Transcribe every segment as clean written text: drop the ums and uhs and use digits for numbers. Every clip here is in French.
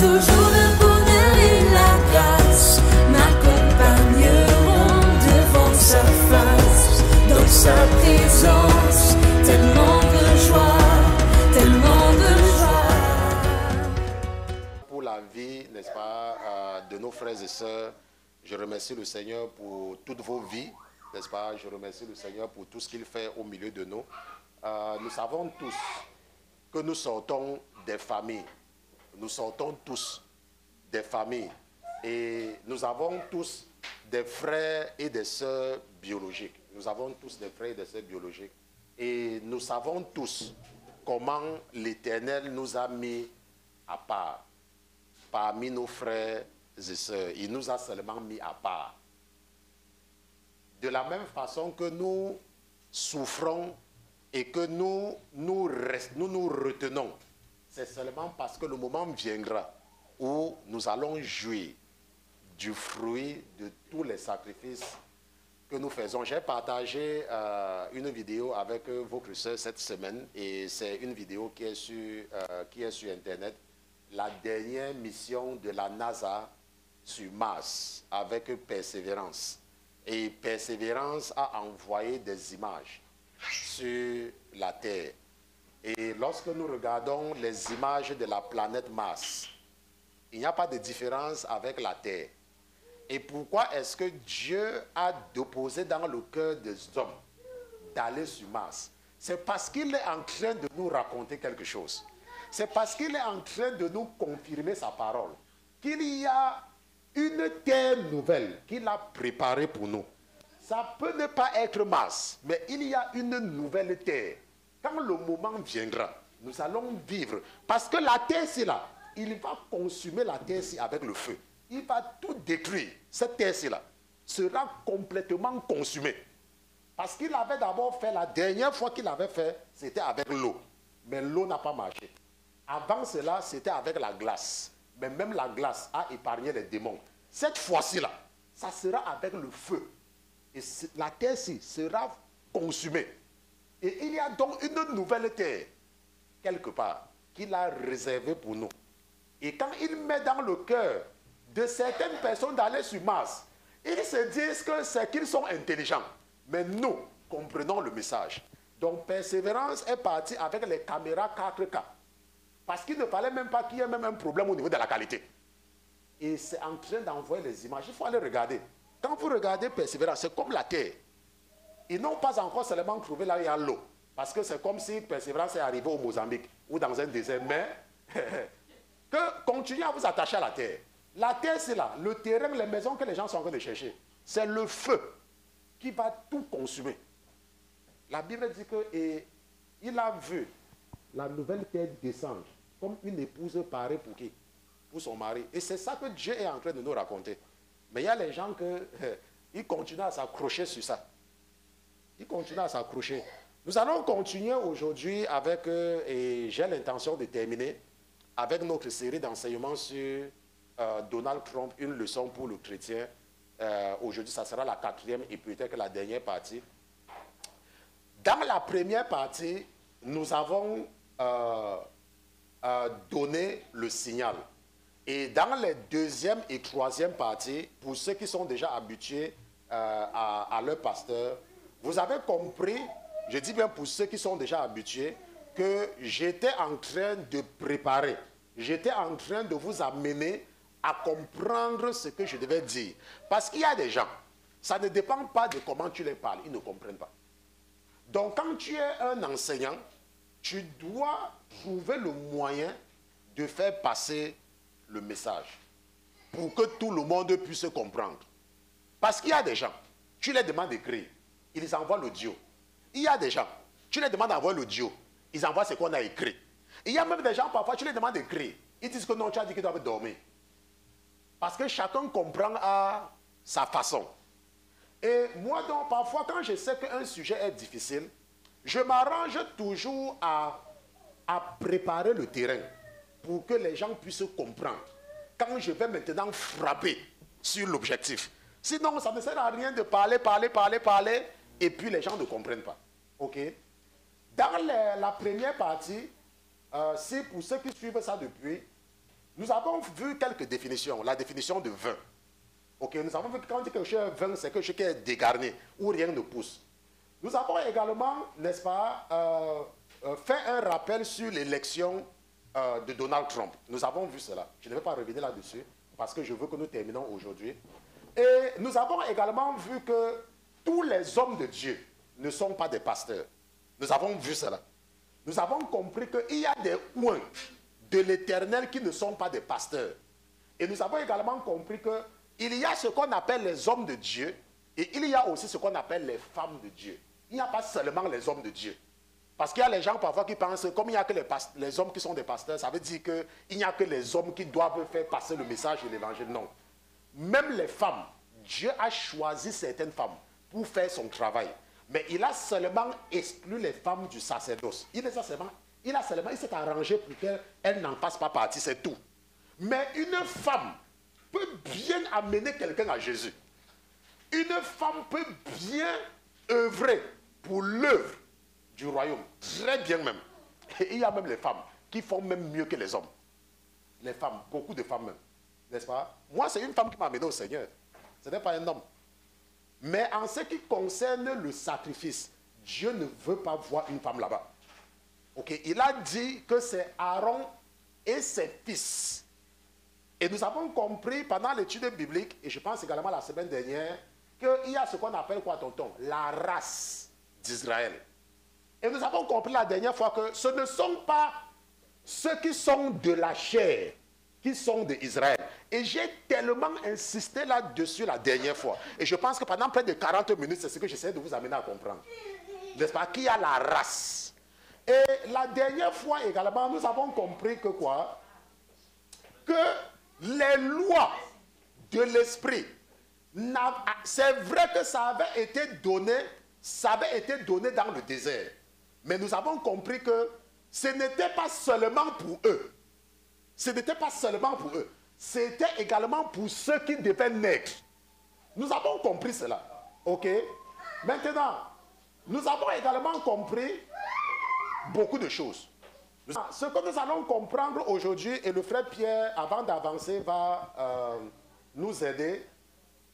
toujours le bonheur et la grâce m'accompagneront devant sa face, dans sa présence, tellement de joie, tellement de joie. Pour la vie, n'est-ce pas, de nos frères et sœurs, je remercie le Seigneur pour toutes vos vies, n'est-ce pas? Je remercie le Seigneur pour tout ce qu'il fait au milieu de nous. Nous savons tous que nous sortons des familles. Nous sortons tous des familles. Et nous avons tous des frères et des sœurs biologiques. Nous avons tous des frères et des sœurs biologiques. Et nous savons tous comment l'Éternel nous a mis à part parmi nos frères et sœurs. Il nous a seulement mis à part. De la même façon que nous souffrons et que nous nous retenons, c'est seulement parce que le moment viendra où nous allons jouir du fruit de tous les sacrifices que nous faisons. J'ai partagé une vidéo avec votre sœur cette semaine et c'est une vidéo qui est sur Internet. La dernière mission de la NASA sur Mars avec Persévérance. Et Persévérance a envoyé des images sur la Terre. Et lorsque nous regardons les images de la planète Mars, il n'y a pas de différence avec la Terre. Et pourquoi est-ce que Dieu a déposé dans le cœur des hommes d'aller sur Mars? C'est parce qu'il est en train de nous raconter quelque chose. C'est parce qu'il est en train de nous confirmer sa parole. Qu'il y a une terre nouvelle qu'il a préparée pour nous. Ça peut ne pas être Mars, mais il y a une nouvelle terre. Quand le moment viendra, nous allons vivre. Parce que la terre, c'est là. Il va consumer la terre-ci avec le feu. Il va tout détruire. Cette terre-ci là sera complètement consumée. Parce qu'il avait d'abord fait, la dernière fois qu'il avait fait, c'était avec l'eau. Mais l'eau n'a pas marché. Avant cela, c'était avec la glace. Mais même la glace a épargné les démons. Cette fois-ci là, ça sera avec le feu. Et la terre-ci sera consumée. Et il y a donc une nouvelle terre, quelque part, qu'il a réservée pour nous. Et quand il met dans le cœur de certaines personnes d'aller sur Mars, ils se disent que c'est qu'ils sont intelligents. Mais nous comprenons le message. Donc Persévérance est parti avec les caméras 4K. Parce qu'il ne fallait même pas qu'il y ait même un problème au niveau de la qualité. Et c'est en train d'envoyer les images. Il faut aller regarder. Quand vous regardez Persévérance, c'est comme la Terre. Ils n'ont pas encore seulement trouvé là où il y a l'eau. Parce que c'est comme si Persévérance est arrivé au Mozambique ou dans un désert. Mais que continuez à vous attacher à la Terre. La Terre, c'est là. Le terrain, les maisons que les gens sont en train de chercher. C'est le feu qui va tout consumer. La Bible dit qu'il a vu la nouvelle terre descendre comme une épouse parée pour qui? Pour son mari. Et c'est ça que Dieu est en train de nous raconter. Mais il y a les gens qui continuent à s'accrocher sur ça. Ils continuent à s'accrocher. Nous allons continuer aujourd'hui avec, et j'ai l'intention de terminer, avec notre série d'enseignements sur Donald Trump, une leçon pour le chrétien. Aujourd'hui, ça sera la 4e et peut-être la dernière partie. Dans la première partie, nous avons donné le signal. Et dans les 2e et 3e parties, pour ceux qui sont déjà habitués à leur pasteur, vous avez compris, je dis bien pour ceux qui sont déjà habitués, que j'étais en train de préparer, j'étais en train de vous amener à comprendre ce que je devais dire. Parce qu'il y a des gens, ça ne dépend pas de comment tu les parles, ils ne comprennent pas. Donc quand tu es un enseignant, tu dois trouver le moyen de faire passer le message pour que tout le monde puisse comprendre. Parce qu'il y a des gens, tu les demandes d'écrire, ils envoient l'audio. Il y a des gens, tu les demandes d'envoyer l'audio, ils envoient ce qu'on a écrit. Il y a même des gens, parfois, tu les demandes d'écrire, ils disent que non, tu as dit qu'ils doivent dormir. Parce que chacun comprend à sa façon. Et moi, donc, parfois, quand je sais qu'un sujet est difficile, je m'arrange toujours à préparer le terrain pour que les gens puissent comprendre. Quand je vais maintenant frapper sur l'objectif. Sinon, ça ne sert à rien de parler, et puis les gens ne comprennent pas. OK? Dans la première partie, c'est pour ceux qui suivent ça depuis, Nous avons vu quelques définitions. La définition de vin. Ok, nous avons vu que quand on dit que quelque chose est vin, c'est quelque chose qui est dégarni, où rien ne pousse. Nous avons également, n'est-ce pas, fait un rappel sur l'élection de Donald Trump. Nous avons vu cela. Je ne vais pas revenir là-dessus, parce que je veux que nous terminons aujourd'hui. Et nous avons également vu que tous les hommes de Dieu ne sont pas des pasteurs. Nous avons vu cela. Nous avons compris qu'il y a des oins de l'Éternel qui ne sont pas des pasteurs. Et nous avons également compris qu'il y a ce qu'on appelle les hommes de Dieu et il y a aussi ce qu'on appelle les femmes de Dieu. Il n'y a pas seulement les hommes de Dieu. Parce qu'il y a les gens parfois qui pensent que comme il n'y a que les hommes qui sont des pasteurs, ça veut dire qu'il n'y a que les hommes qui doivent faire passer le message de l'évangile. Non. Même les femmes, Dieu a choisi certaines femmes pour faire son travail. Mais il a seulement exclu les femmes du sacerdoce. Il s'est arrangé pour qu'elles n'en fassent pas partie, c'est tout. Mais une femme peut bien amener quelqu'un à Jésus. Une femme peut bien œuvrer pour l'œuvre du royaume. Très bien même. Et il y a même les femmes qui font même mieux que les hommes. Les femmes, beaucoup de femmes même. N'est-ce pas? Moi, c'est une femme qui m'a amené au Seigneur. Ce n'est pas un homme. Mais en ce qui concerne le sacrifice, Dieu ne veut pas voir une femme là-bas. Okay? Il a dit que c'est Aaron et ses fils. Et nous avons compris pendant l'étude biblique, et je pense également la semaine dernière, qu'il y a ce qu'on appelle quoi, tonton? La race d'Israël. Et nous avons compris la dernière fois que ce ne sont pas ceux qui sont de la chair, qui sont d'Israël. Et j'ai tellement insisté là-dessus la dernière fois. Et je pense que pendant près de 40 minutes, c'est ce que j'essaie de vous amener à comprendre. N'est-ce pas? Qu'il y a la race. Et la dernière fois également, nous avons compris que quoi? Que les lois de l'esprit, c'est vrai que ça avait été donné dans le désert. Mais nous avons compris que ce n'était pas seulement pour eux. Ce n'était pas seulement pour eux. C'était également pour ceux qui devaient naître. Nous avons compris cela. OK? Maintenant, nous avons également compris beaucoup de choses. Ce que nous allons comprendre aujourd'hui, et le frère Pierre, avant d'avancer, va nous aider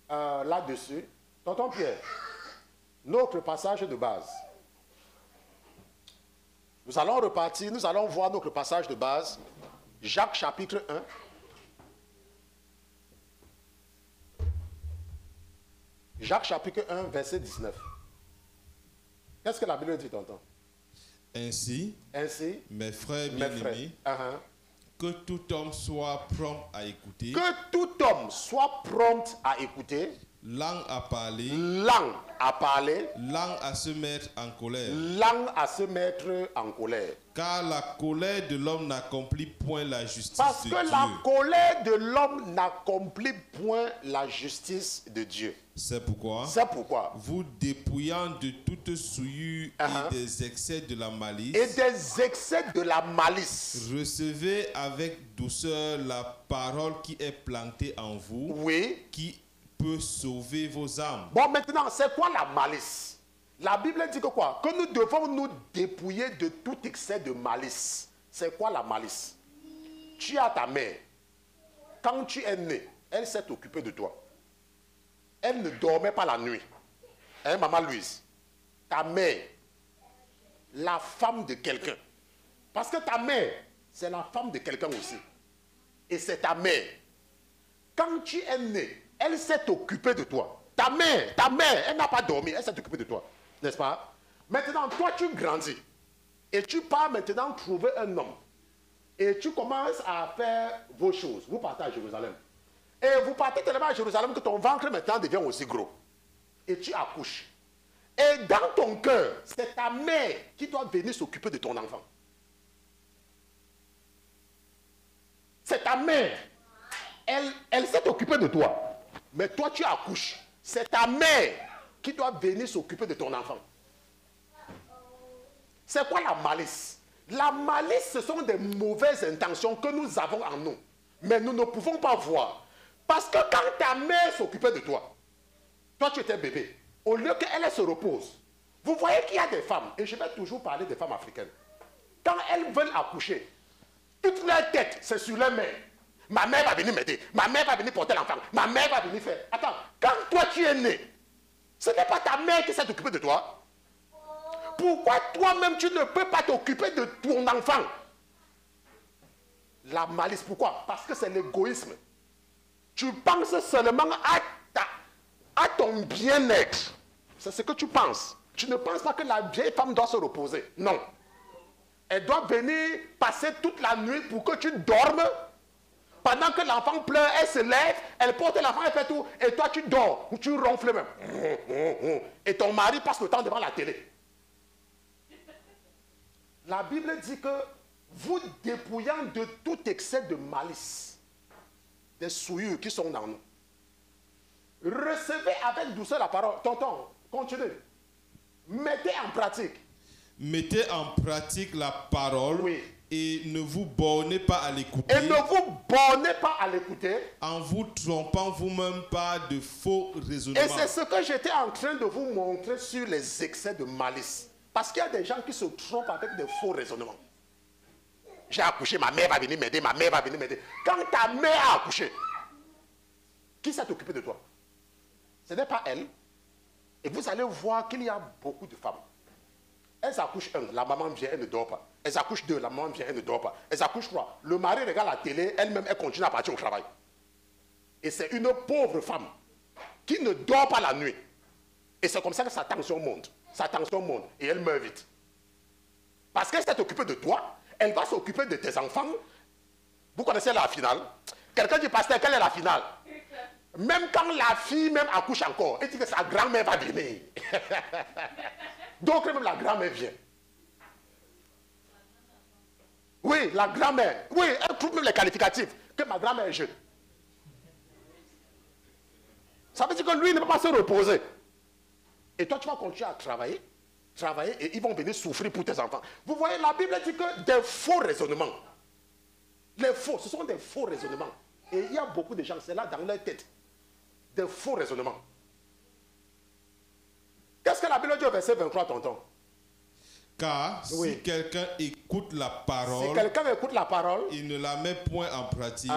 là-dessus. Tonton Pierre, notre passage de base. Nous allons repartir, nous allons voir notre passage de base. Jacques chapitre 1. Jacques chapitre 1, verset 19. Qu'est-ce que la Bible dit, tonton? Ainsi, mes frères bien-aimés, que tout homme soit prompt à écouter. Que tout homme soit prompt à écouter. Langue à parler. Langue à parler. Langue à se mettre en colère. Langue à se mettre en colère. Car la colère de l'homme n'accomplit point la justice de Dieu. Parce que la colère de l'homme n'accomplit point la justice de Dieu. C'est pourquoi, vous dépouillant de toute souillure et des excès de la malice, recevez avec douceur la parole qui est plantée en vous, qui peut sauver vos âmes. Bon, maintenant, c'est quoi la malice? La Bible dit que quoi? Que nous devons nous dépouiller de tout excès de malice. C'est quoi la malice? Tu as ta mère. Quand tu es né, elle s'est occupée de toi. Elle ne dormait pas la nuit. Hein, maman Louise? Ta mère, la femme de quelqu'un. Parce que ta mère, c'est la femme de quelqu'un aussi. Et c'est ta mère. Quand tu es né, elle s'est occupée de toi. Ta mère, elle n'a pas dormi, elle s'est occupée de toi. N'est-ce pas? Maintenant, toi, tu grandis. Et tu pars maintenant trouver un homme. Et tu commences à faire vos choses. Vous partez à Jérusalem. Et vous partez tellement à Jérusalem que ton ventre maintenant devient aussi gros. Et tu accouches. Et dans ton cœur, c'est ta mère qui doit venir s'occuper de ton enfant. C'est ta mère. Elle s'est occupée de toi. Mais toi, tu accouches. C'est ta mère qui doit venir s'occuper de ton enfant. C'est quoi la malice? La malice, ce sont des mauvaises intentions que nous avons en nous. Mais nous ne pouvons pas voir. Parce que quand ta mère s'occupait de toi, toi tu étais bébé, au lieu qu'elle se repose, vous voyez qu'il y a des femmes, et je vais toujours parler des femmes africaines, quand elles veulent accoucher, toute leur tête, c'est sur leur mère. Ma mère va venir m'aider. Ma mère va venir porter l'enfant. Ma mère va venir faire. Attends, quand toi tu es né, ce n'est pas ta mère qui s'est occupée de toi. Pourquoi toi-même tu ne peux pas t'occuper de ton enfant? La malice, pourquoi? Parce que c'est l'égoïsme. Tu penses seulement à ton bien-être. C'est ce que tu penses. Tu ne penses pas que la vieille femme doit se reposer. Non. Elle doit venir passer toute la nuit pour que tu dormes. Pendant que l'enfant pleure, elle se lève, elle porte l'enfant, elle fait tout. Et toi, tu dors ou tu ronfles même. Et ton mari passe le temps devant la télé. La Bible dit que vous dépouillant de tout excès de malice, des souillures qui sont dans nous, recevez avec douceur la parole. Tonton, continue. Mettez en pratique. Mettez en pratique la parole. Oui. Et ne vous bornez pas à l'écouter. Et ne vous bornez pas à l'écouter. En vous trompant vous-même par de faux raisonnements. Et c'est ce que j'étais en train de vous montrer sur les excès de malice. Parce qu'il y a des gens qui se trompent avec des faux raisonnements. J'ai accouché, ma mère va venir m'aider, ma mère va venir m'aider. Quand ta mère a accouché, qui s'est occupé de toi? Ce n'est pas elle. Et vous allez voir qu'il y a beaucoup de femmes. Elles accouchent un, la maman vient, elle ne dort pas. Elles accouchent deux, la maman vient, elle ne dort pas. Elles accouchent trois. Le mari regarde la télé, elle-même, elle continue à partir au travail. Et c'est une pauvre femme qui ne dort pas la nuit. Et c'est comme ça que sa tension monte. Sa tension monte et elle meurt vite. Parce qu'elle s'est occupée de toi, elle va s'occuper de tes enfants. Vous connaissez la finale? Quelqu'un dit, pasteur, quelle est la finale? Même quand la fille même accouche encore, elle dit que sa grand-mère va venir. Donc même la grand-mère vient. Oui, la grand-mère. Oui, elle trouve même les qualificatifs. Que ma grand-mère est jeune. Ça veut dire que lui ne peut pas se reposer. Et toi, tu vas continuer à travailler. Travailler et ils vont venir souffrir pour tes enfants. Vous voyez, la Bible dit que des faux raisonnements. Les faux, ce sont des faux raisonnements. Et il y a beaucoup de gens, c'est là dans leur tête. Des faux raisonnements. Qu'est-ce que la Bible dit au verset 23, tonton? Car si quelqu'un écoute la parole, si quelqu'un écoute la parole, il ne la met point en pratique,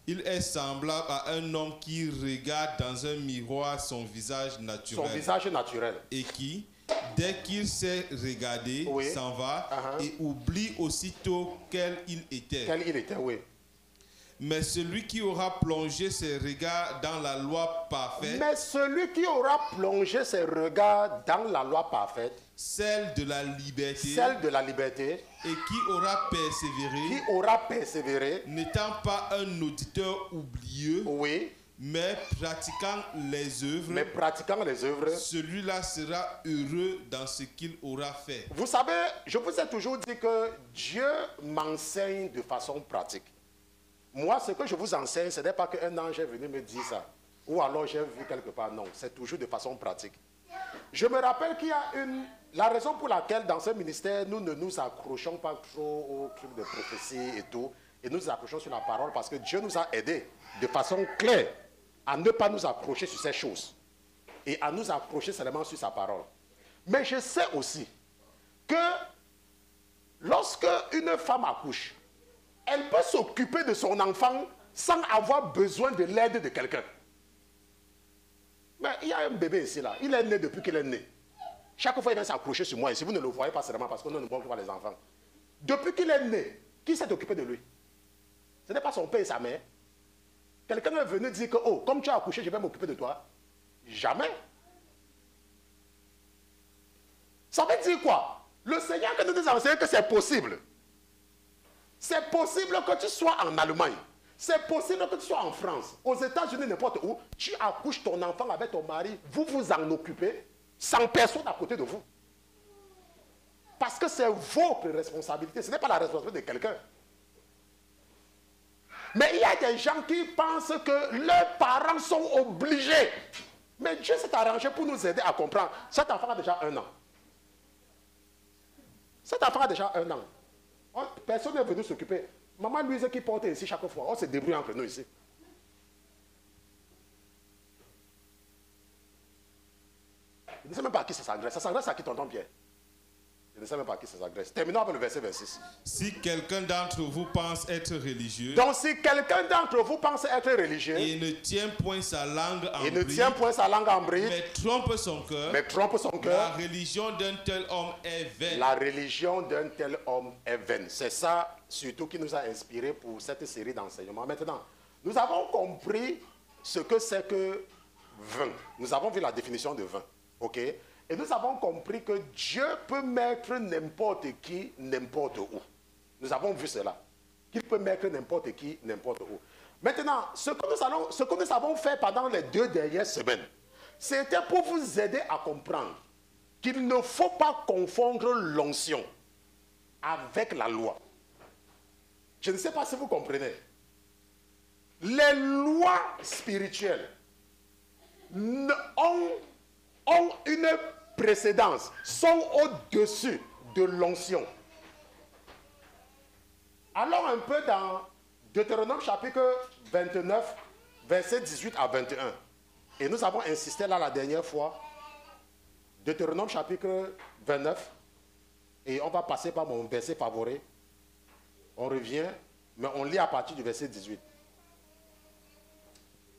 il est semblable à un homme qui regarde dans un miroir son visage naturel. Son visage naturel. Et qui, dès qu'il s'est regardé, s'en va et oublie aussitôt quel il était. Quel il était, oui. Mais celui qui aura plongé ses regards dans la loi parfaite, mais celui qui aura plongé ses regards dans la loi parfaite, celle de la liberté, et qui aura persévéré, n'étant pas un auditeur oublieux, mais pratiquant les œuvres, celui-là sera heureux dans ce qu'il aura fait. Vous savez, je vous ai toujours dit que Dieu m'enseigne de façon pratique. Moi, ce que je vous enseigne, ce n'est pas qu'un ange est venu me dire ça. Ou alors j'ai vu quelque part. Non, c'est toujours de façon pratique. Je me rappelle qu'il y a la raison pour laquelle dans ce ministère, nous ne nous accrochons pas trop aux trucs de prophétie et tout. Et nous nous accrochons sur la parole parce que Dieu nous a aidés de façon claire à ne pas nous accrocher sur ces choses. Et à nous accrocher seulement sur sa parole. Mais je sais aussi que lorsque une femme accouche, elle peut s'occuper de son enfant sans avoir besoin de l'aide de quelqu'un. Mais il y a un bébé ici, là. Il est né depuis qu'il est né. Chaque fois, il vient s'accrocher sur moi ici. Vous ne le voyez pas seulement parce que nous ne voyons pas les enfants. Depuis qu'il est né, qui s'est occupé de lui? Ce n'est pas son père et sa mère. Quelqu'un est venu dire que, oh, comme tu as accouché, je vais m'occuper de toi. Jamais. Ça veut dire quoi? Le Seigneur que nous nous enseignons que c'est possible. C'est possible que tu sois en Allemagne. C'est possible que tu sois en France. Aux États-Unis, n'importe où. Tu accouches ton enfant avec ton mari. Vous vous en occupez sans personne à côté de vous. Parce que c'est votre responsabilité. Ce n'est pas la responsabilité de quelqu'un. Mais il y a des gens qui pensent que leurs parents sont obligés. Mais Dieu s'est arrangé pour nous aider à comprendre. Cet enfant a déjà 1 an. Cet enfant a déjà 1 an. Personne n'est venu s'occuper. Maman Louise qui porte ici chaque fois. On se débrouille entre nous ici. Je ne sais même pas à qui ça s'adresse. Ça s'adresse à qui, tonton Pierre? Je ne sais même pas à qui ça s'adresse. Terminons avec le verset 26. Si quelqu'un d'entre vous pense être religieux, donc si quelqu'un d'entre vous pense être religieux, et ne tient point sa langue en bride, mais trompe son cœur, la religion d'un tel homme est vaine. La religion d'un tel homme est vaine. C'est ça surtout qui nous a inspiré pour cette série d'enseignements. Maintenant, nous avons compris ce que c'est que vin. Nous avons vu la définition de vin. Ok? Et nous avons compris que Dieu peut mettre n'importe qui, n'importe où. Nous avons vu cela. Qu'il peut mettre n'importe qui, n'importe où. Maintenant, ce que nous avons fait pendant les 2 dernières semaines, c'était pour vous aider à comprendre qu'il ne faut pas confondre l'onction avec la loi. Je ne sais pas si vous comprenez. Les lois spirituelles ont une précédence, sont au-dessus de l'onction. Allons un peu dans Deutéronome chapitre 29, versets 18 à 21. Et nous avons insisté là la dernière fois. Deutéronome chapitre 29. Et on va passer par mon verset favori. On revient, mais on lit à partir du verset 18.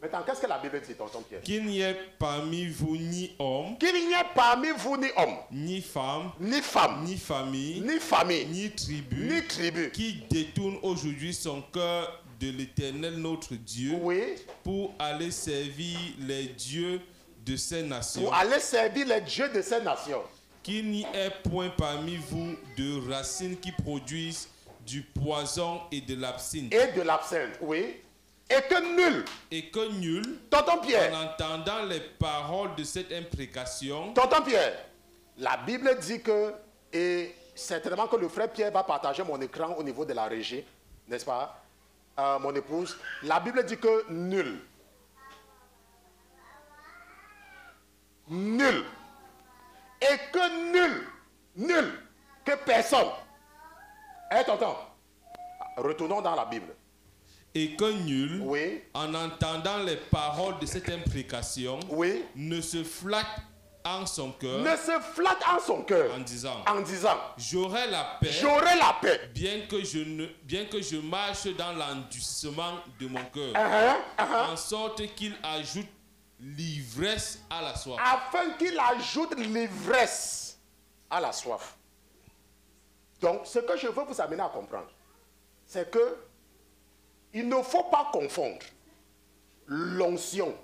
Maintenant, qu'est-ce que la Bible dit, tonton Pierre? Qu'il n'y ait parmi vous ni homme. Qu'il n'y ait parmi vous ni homme. Ni femme. Ni femme. Ni famille. Ni famille. Ni tribu. Ni tribu. Qui détourne aujourd'hui son cœur de l'Éternel notre Dieu. Oui. Pour aller servir les dieux de ces nations. Pour aller servir les dieux de ces nations. Qu'il n'y ait point parmi vous de racines qui produisent du poison et de l'absinthe. Et de l'absinthe, oui. Et que nul, tonton Pierre, en entendant les paroles de cette imprécation, tonton Pierre, la Bible dit que, et certainement que le frère Pierre va partager mon écran au niveau de la régie, n'est-ce pas, mon épouse, la Bible dit que nul, et que nul, que personne, tonton, retournons dans la Bible. Et que nul, oui, en entendant les paroles de cette imprécation, oui, ne se flatte en son cœur, en disant, j'aurai la paix, bien que je marche dans l'endurcissement de mon cœur, en sorte qu'il ajoute l'ivresse à la soif. Afin qu'il ajoute l'ivresse à la soif. Donc, ce que je veux vous amener à comprendre, c'est que il ne faut pas confondre l'onction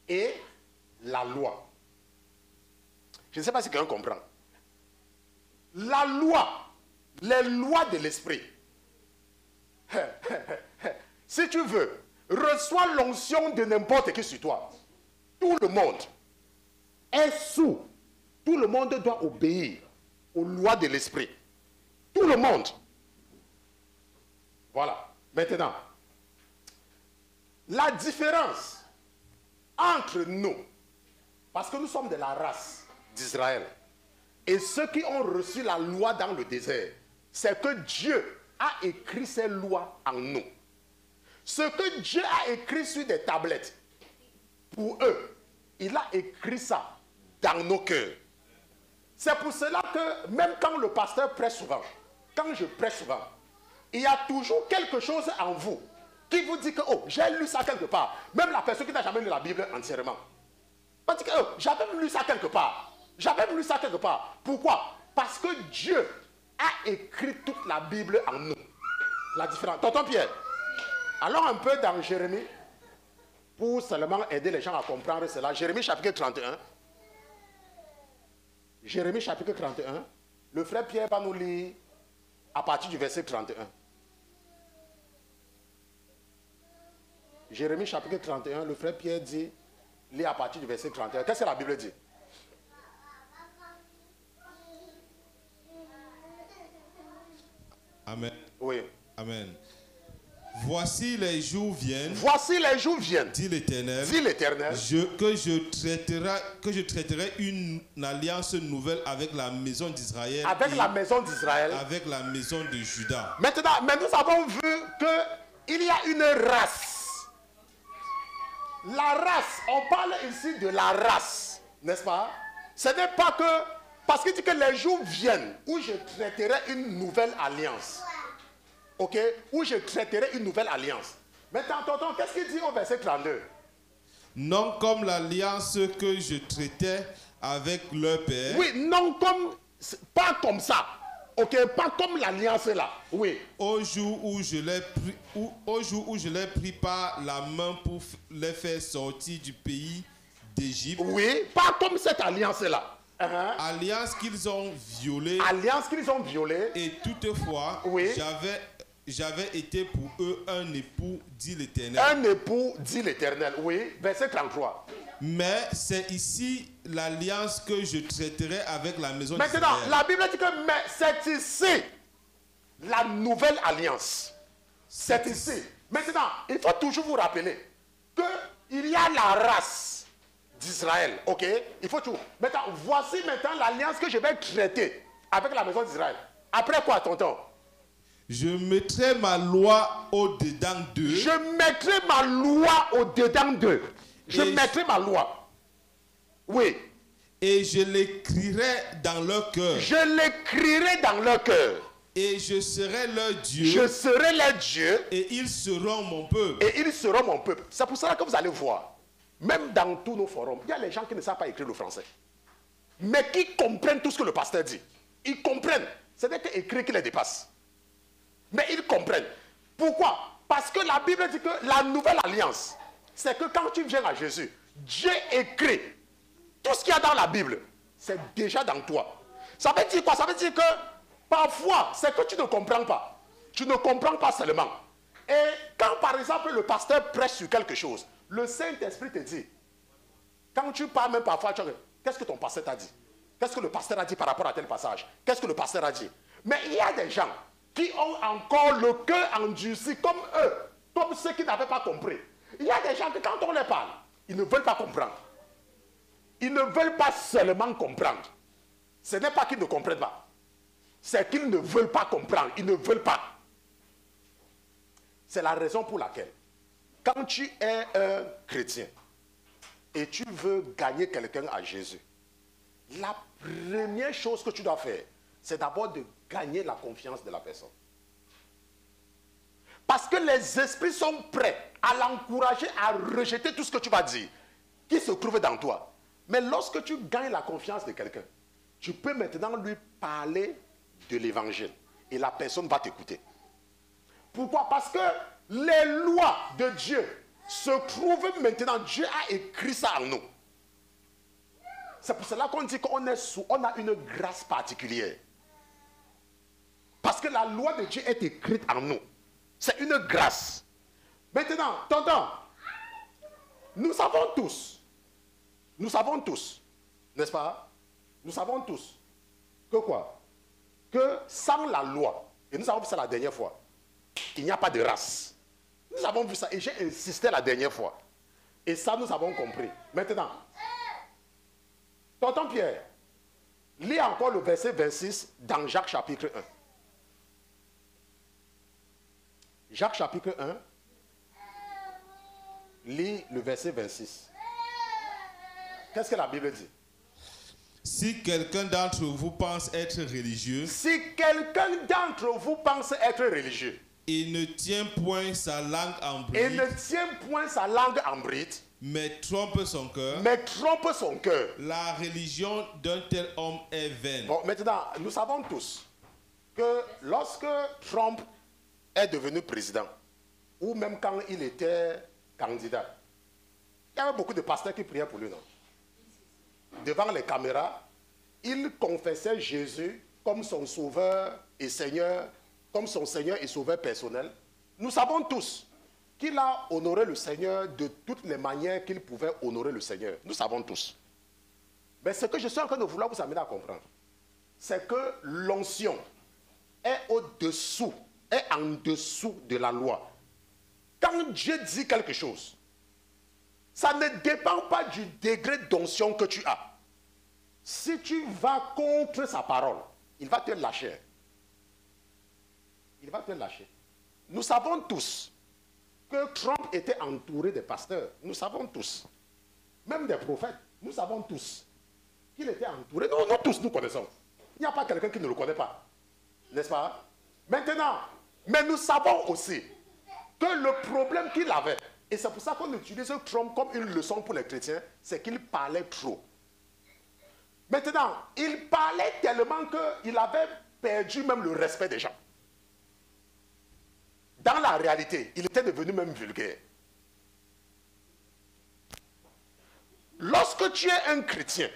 et la loi. Je ne sais pas si quelqu'un comprend. La loi, les lois de l'esprit. Si tu veux, reçois l'onction de n'importe qui sur toi. Tout le monde est sous. Tout le monde doit obéir aux lois de l'esprit. Tout le monde. Voilà. Maintenant, la différence entre nous, parce que nous sommes de la race d'Israël, et ceux qui ont reçu la loi dans le désert, c'est que Dieu a écrit ces lois en nous. Ce que Dieu a écrit sur des tablettes, pour eux, il a écrit ça dans nos cœurs. C'est pour cela que même quand le pasteur prêche souvent, quand je prêche souvent, il y a toujours quelque chose en vous qui vous dit que, oh, j'ai lu ça quelque part. Même la personne qui n'a jamais lu la Bible entièrement. On dit que, oh, j'avais lu ça quelque part. J'avais lu ça quelque part. Pourquoi? Parce que Dieu a écrit toute la Bible en nous. La différence. Tonton Pierre, allons un peu dans Jérémie pour seulement aider les gens à comprendre cela. Jérémie chapitre 31. Jérémie chapitre 31. Le frère Pierre va nous lire à partir du verset 31. Jérémie chapitre 31, le frère Pierre dit, lit à partir du verset 31. Qu'est-ce que la Bible dit? Amen. Oui. Amen. Voici les jours viennent. Voici les jours viennent. Dit l'Éternel. Dit l'Éternel. Que je traiterai une alliance nouvelle avec la maison d'Israël. Avec la maison d'Israël. Avec la maison de Juda. Maintenant, mais nous avons vu qu'il y a une race. La race, on parle ici de la race, n'est-ce pas? Ce n'est pas que Parce qu'il dit que les jours viennent où je traiterai une nouvelle alliance. Ok? Où je traiterai une nouvelle alliance. Maintenant, tonton, qu'est-ce qu'il dit au verset 32? Non comme l'alliance que je traitais avec leur père. Oui, non comme, pas comme ça. Ok, pas comme l'alliance là. Oui. Au jour où je l'ai pris par la main pour les faire sortir du pays d'Égypte. Oui, pas comme cette alliance là. Alliance qu'ils ont violée. Alliance qu'ils ont violée. Et toutefois, oui. J'avais été pour eux un époux, dit l'Éternel. Un époux, dit l'Éternel, oui. Verset 33. Mais c'est ici l'alliance que je traiterai avec la maison d'Israël. Maintenant, la Bible dit que mais c'est ici la nouvelle alliance. C'est ici. Maintenant, il faut toujours vous rappeler qu'il y a la race d'Israël. Ok? Il faut toujours. Maintenant, voici maintenant l'alliance que je vais traiter avec la maison d'Israël. Après quoi, tonton? Je mettrai ma loi au-dedans d'eux. Je mettrai ma loi au-dedans d'eux. Je mettrai ma loi. Oui. Et je l'écrirai dans leur cœur. Je l'écrirai dans leur cœur. Et je serai leur Dieu. Je serai leur Dieu. Et ils seront mon peuple. Et ils seront mon peuple. C'est pour cela que vous allez voir, même dans tous nos forums, il y a les gens qui ne savent pas écrire le français. Mais qui comprennent tout ce que le pasteur dit. Ils comprennent. C'est n'est qu'écrire qui les dépasse. Mais ils comprennent. Pourquoi? Parce que la Bible dit que la nouvelle alliance, c'est que quand tu viens à Jésus, Dieu écrit tout ce qu'il y a dans la Bible. C'est déjà dans toi. Ça veut dire quoi? Ça veut dire que parfois, c'est que tu ne comprends pas. Tu ne comprends pas seulement. Et quand par exemple le pasteur prêche sur quelque chose, le Saint-Esprit te dit, quand tu parles même parfois, tu dis, qu'est-ce que ton pasteur t'a dit? Qu'est-ce que le pasteur a dit par rapport à tel passage? Qu'est-ce que le pasteur a dit? Mais il y a des gens qui ont encore le cœur endurci comme eux, comme ceux qui n'avaient pas compris. Il y a des gens que quand on les parle, ils ne veulent pas comprendre. Ils ne veulent pas seulement comprendre. Ce n'est pas qu'ils ne comprennent pas. C'est qu'ils ne veulent pas comprendre. Ils ne veulent pas. C'est la raison pour laquelle, quand tu es un chrétien et tu veux gagner quelqu'un à Jésus, la première chose que tu dois faire, c'est d'abord de gagner la confiance de la personne. Parce que les esprits sont prêts à l'encourager à rejeter tout ce que tu vas dire, qui se trouve dans toi. Mais lorsque tu gagnes la confiance de quelqu'un, tu peux maintenant lui parler de l'évangile. Et la personne va t'écouter. Pourquoi? Parce que les lois de Dieu se trouvent maintenant. Dieu a écrit ça en nous. C'est pour cela qu'on dit qu'on a une grâce particulière. Parce que la loi de Dieu est écrite en nous. C'est une grâce. Maintenant, tonton, nous savons tous, n'est-ce pas? Nous savons tous que quoi? Que sans la loi, et nous avons vu ça la dernière fois, il n'y a pas de race. Nous avons vu ça et j'ai insisté la dernière fois. Et ça, nous avons compris. Maintenant, tonton Pierre, lis encore le verset 26 dans Jacques chapitre 1. Jacques chapitre 1, lis le verset 26. Qu'est-ce que la Bible dit? Si quelqu'un d'entre vous pense être religieux, si quelqu'un d'entre vous pense être religieux, il ne tient point sa langue en bride, il ne tient point sa langue en bride, mais trompe son cœur, la religion d'un tel homme est vaine. Bon, maintenant, nous savons tous que lorsque Trump est devenu président, ou même quand il était candidat, il y avait beaucoup de pasteurs qui priaient pour lui, non? Devant les caméras, il confessait Jésus comme son sauveur et Seigneur, comme son Seigneur et sauveur personnel. Nous savons tous qu'il a honoré le Seigneur de toutes les manières qu'il pouvait honorer le Seigneur. Nous savons tous. Mais ce que je suis en train de vouloir vous amener à comprendre, c'est que l'onction est au-dessous, est en dessous de la loi. Quand Dieu dit quelque chose, ça ne dépend pas du degré d'onction que tu as. Si tu vas contre sa parole, il va te lâcher. Il va te lâcher. Nous savons tous que Trump était entouré de pasteurs. Nous savons tous. Même des prophètes. Nous savons tous qu'il était entouré. Nous tous, nous connaissons. Il n'y a pas quelqu'un qui ne le connaît pas. N'est-ce pas? Maintenant, mais nous savons aussi que le problème qu'il avait, et c'est pour ça qu'on utilise Trump comme une leçon pour les chrétiens, c'est qu'il parlait trop. Maintenant, il parlait tellement qu'il avait perdu même le respect des gens. Dans la réalité, il était devenu même vulgaire. Lorsque tu es un chrétien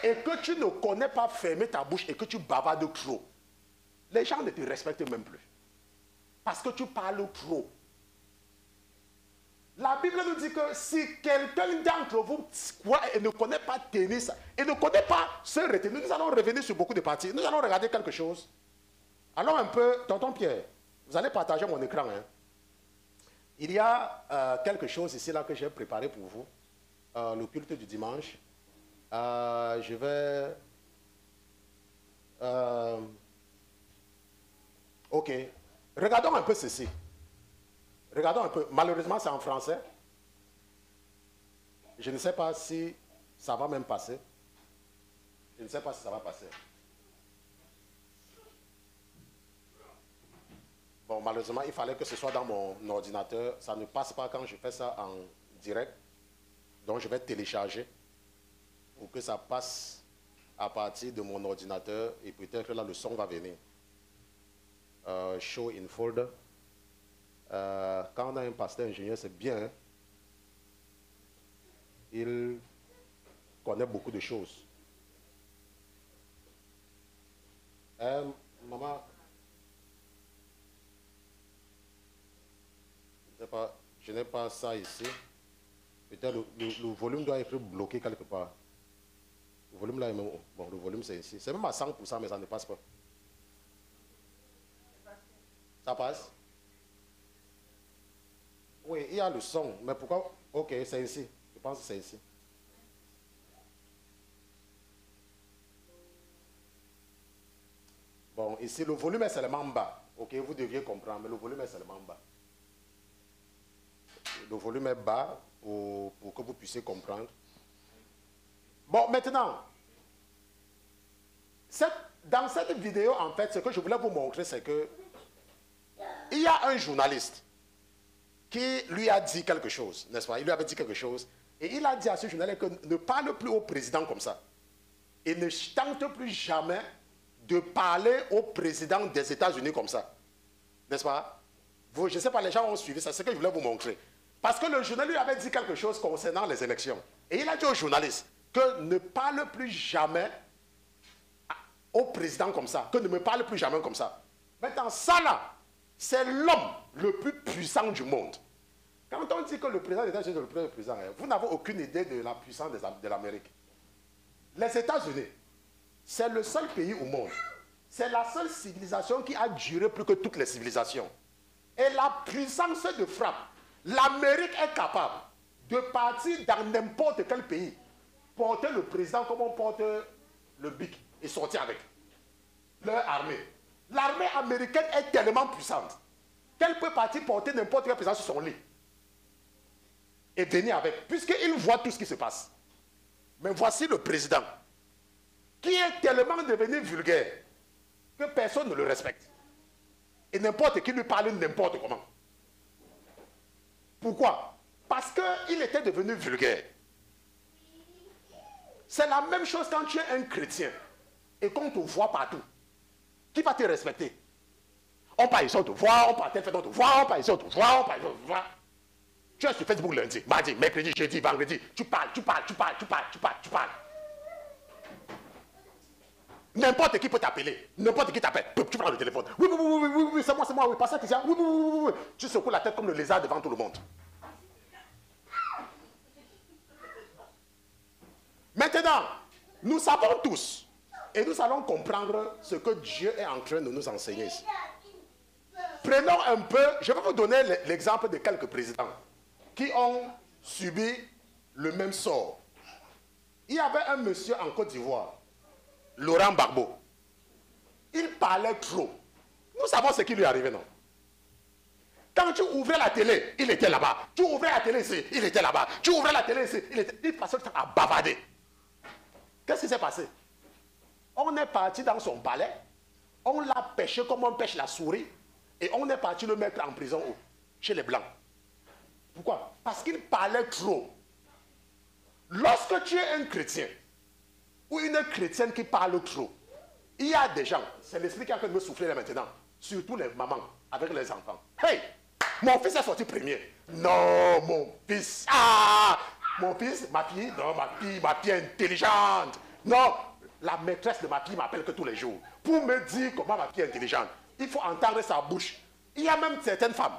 et que tu ne connais pas fermer ta bouche et que tu bavardes trop, les gens ne te respectent même plus. Parce que tu parles trop. La Bible nous dit que si quelqu'un d'entre vous croit et ne connaît pas tenir ça, et ne connaît pas se retenir, nous allons revenir sur beaucoup de parties. Nous allons regarder quelque chose. Allons un peu, tonton Pierre, vous allez partager mon écran. Hein. Il y a quelque chose ici là que j'ai préparé pour vous. Le culte du dimanche. Je vais... ok. Regardons un peu ceci. Regardons un peu. Malheureusement, c'est en français. Je ne sais pas si ça va même passer. Je ne sais pas si ça va passer. Bon, malheureusement, il fallait que ce soit dans mon ordinateur. Ça ne passe pas quand je fais ça en direct. Donc, je vais télécharger pour que ça passe à partir de mon ordinateur. Et peut-être là, le son va venir. Show in folder. Quand on a un pasteur ingénieur, c'est bien. Hein? Il connaît beaucoup de choses. Maman, je n'ai pas ça ici. Peut-être le volume doit être bloqué quelque part. Le volume là est même... Bon, le volume c'est ici. C'est même à 100%, mais ça ne passe pas. Ça passe? Oui, il y a le son. Mais pourquoi? Ok, c'est ici. Je pense que c'est ici. Bon, ici, le volume est seulement bas. Ok, vous deviez comprendre, mais le volume est seulement bas. Le volume est bas pour que vous puissiez comprendre. Bon, maintenant, dans cette vidéo, en fait, ce que je voulais vous montrer, c'est que il y a un journaliste qui lui a dit quelque chose, n'est-ce pas? Il lui avait dit quelque chose, et il a dit à ce journaliste que ne parle plus au président comme ça. Et ne tente plus jamais de parler au président des États-Unis comme ça. N'est-ce pas? Vous, je ne sais pas, les gens ont suivi ça, c'est ce que je voulais vous montrer. Parce que le journaliste lui avait dit quelque chose concernant les élections. Et il a dit au journaliste que ne parle plus jamais au président comme ça, que ne me parle plus jamais comme ça. Maintenant, ça là, c'est l'homme le plus puissant du monde. Quand on dit que le président des États-Unis est le plus puissant, vous n'avez aucune idée de la puissance de l'Amérique. Les États-Unis, c'est le seul pays au monde. C'est la seule civilisation qui a duré plus que toutes les civilisations. Et la puissance de frappe, l'Amérique est capable de partir dans n'importe quel pays, porter le président comme on porte le bic et sortir avec leur armée. L'armée américaine est tellement puissante qu'elle peut partir porter n'importe quel président sur son lit et venir avec, puisqu'il voit tout ce qui se passe. Mais voici le président qui est tellement devenu vulgaire que personne ne le respecte. Et n'importe qui lui parle n'importe comment. Pourquoi? Parce qu'il était devenu vulgaire. C'est la même chose quand tu es un chrétien et qu'on te voit partout. Qui va te respecter? On part ici, on te voit, on part tel fait, on te voit, on part ici, on te voit, on part ici, on te voit. Tu es sur Facebook lundi, mardi, mercredi, jeudi, vendredi. Tu parles. N'importe qui peut t'appeler. N'importe qui t'appelle. Tu prends le téléphone. Oui, c'est moi, oui, passe ça, Christian. Oui. Tu secoues la tête comme le lézard devant tout le monde. Maintenant, nous savons tous, et nous allons comprendre ce que Dieu est en train de nous enseigner ici. Prenons un peu, je vais vous donner l'exemple de quelques présidents qui ont subi le même sort. Il y avait un monsieur en Côte d'Ivoire, Laurent Gbagbo. Il parlait trop. Nous savons ce qui lui est arrivé, non? Quand tu ouvrais la télé, il était là-bas. Tu ouvrais la télé ici, il était là-bas. Tu ouvrais la télé ici, il passait le temps à bavarder. Qu'est-ce qui s'est passé? On est parti dans son palais, on l'a pêché comme on pêche la souris, et on est parti le mettre en prison chez les Blancs. Pourquoi? Parce qu'il parlait trop. Lorsque tu es un chrétien, ou une chrétienne qui parle trop, il y a des gens, c'est l'esprit qui est en train de me souffler là maintenant, surtout les mamans avec les enfants. Hey, mon fils est sorti premier. Non, mon fils. Ah, mon fils, ma fille, non, ma fille est intelligente. Non, la maîtresse de ma fille m'appelle que tous les jours pour me dire comment ma fille est intelligente. Il faut entendre sa bouche. Il y a même certaines femmes,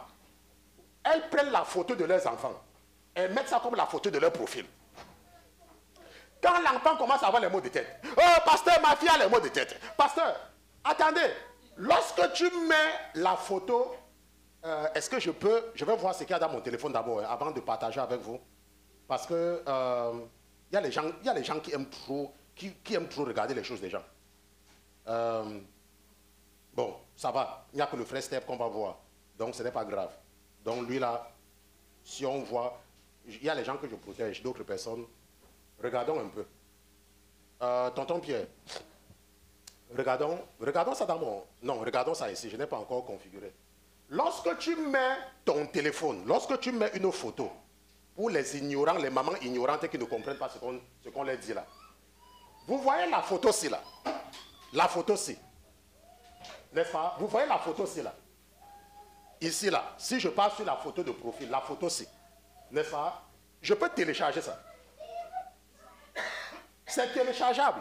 elles prennent la photo de leurs enfants, elles mettent ça comme la photo de leur profil. Quand l'enfant commence à avoir les maux de tête, oh pasteur, ma fille a les maux de tête. Pasteur, attendez, lorsque tu mets la photo, est-ce que je vais voir ce qu'il y a dans mon téléphone d'abord, avant de partager avec vous. Parce que il y a les gens qui aiment trop, qui aiment trop regarder les choses des gens. Bon, ça va, il n'y a que le frère Steph qu'on va voir, donc ce n'est pas grave. Donc lui là, si on voit, il y a les gens que je protège, d'autres personnes. Regardons un peu. Tonton Pierre, regardons ça dans mon... Non, regardons ça ici, je n'ai pas encore configuré. Lorsque tu mets ton téléphone, lorsque tu mets une photo, pour les ignorants, les mamans ignorantes qui ne comprennent pas ce qu'on leur dit là, vous voyez la photo-ci là, la photo-ci, n'est-ce pas? Vous voyez la photo-ci là, ici là, si je passe sur la photo de profil, la photo-ci, n'est-ce pas? Je peux télécharger ça. C'est téléchargeable.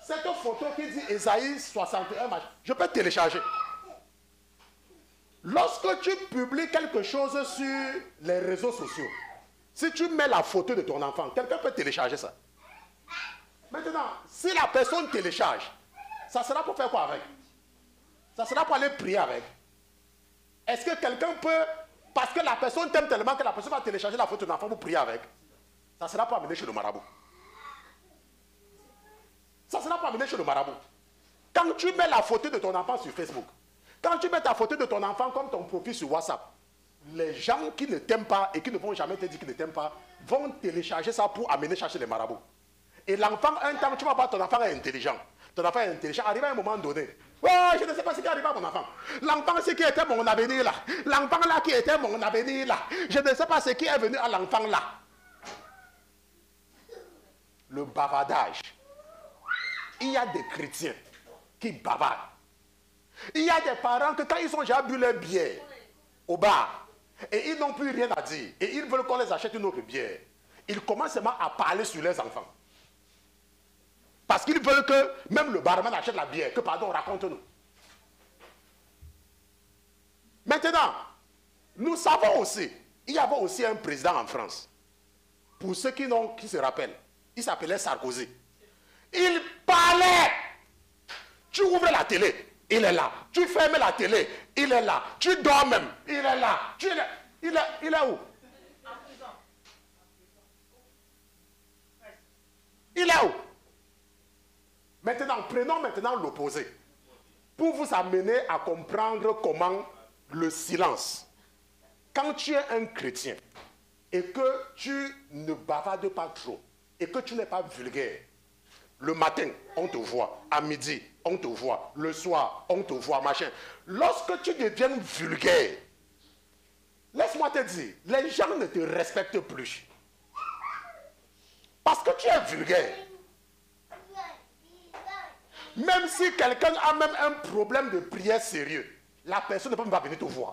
Cette photo qui dit Ésaïe 61, je peux télécharger. Lorsque tu publies quelque chose sur les réseaux sociaux, si tu mets la photo de ton enfant, quelqu'un peut télécharger ça. Maintenant, si la personne télécharge, ça sera pour faire quoi avec? Ça sera pour aller prier avec. Est-ce que quelqu'un peut, parce que la personne t'aime tellement que la personne va télécharger la photo de l'enfant pour prier avec, ça sera pour amener chez le marabout. Ça sera pour amener chez le marabout. Quand tu mets la photo de ton enfant sur Facebook, quand tu mets ta photo de ton enfant comme ton profil sur WhatsApp, les gens qui ne t'aiment pas et qui ne vont jamais te dire qu'ils ne t'aiment pas, vont télécharger ça pour amener chercher les marabouts. Et l'enfant, un temps, tu vas voir, ton enfant est intelligent. Ton enfant est intelligent, arrive à un moment donné. Oh, je ne sais pas ce qui arrive à mon enfant. L'enfant, c'est qui était mon avenir là. L'enfant là qui était mon avenir là. Je ne sais pas ce qui est venu à l'enfant là. Le bavardage. Il y a des chrétiens qui bavardent. Il y a des parents que quand ils ont déjà bu leur bière au bar et ils n'ont plus rien à dire et ils veulent qu'on les achète une autre bière, ils commencent seulement à parler sur leurs enfants. Parce qu'ils veulent que même le barman achète la bière. Que pardon, raconte-nous. Maintenant, nous savons aussi, il y avait aussi un président en France. Pour ceux qui se rappellent, il s'appelait Sarkozy. Il parlait. Tu ouvres la télé, il est là. Tu fermes la télé, il est là. Tu dors même, il est là. Il est où? Il est où? Maintenant, prenons maintenant l'opposé. Pour vous amener à comprendre comment le silence. Quand tu es un chrétien et que tu ne bavardes pas trop et que tu n'es pas vulgaire, le matin, on te voit. À midi, on te voit. Le soir, on te voit, machin. Lorsque tu deviens vulgaire, laisse-moi te dire, les gens ne te respectent plus. Parce que tu es vulgaire. Même si quelqu'un a même un problème de prière sérieux, la personne ne peut pas venir te voir.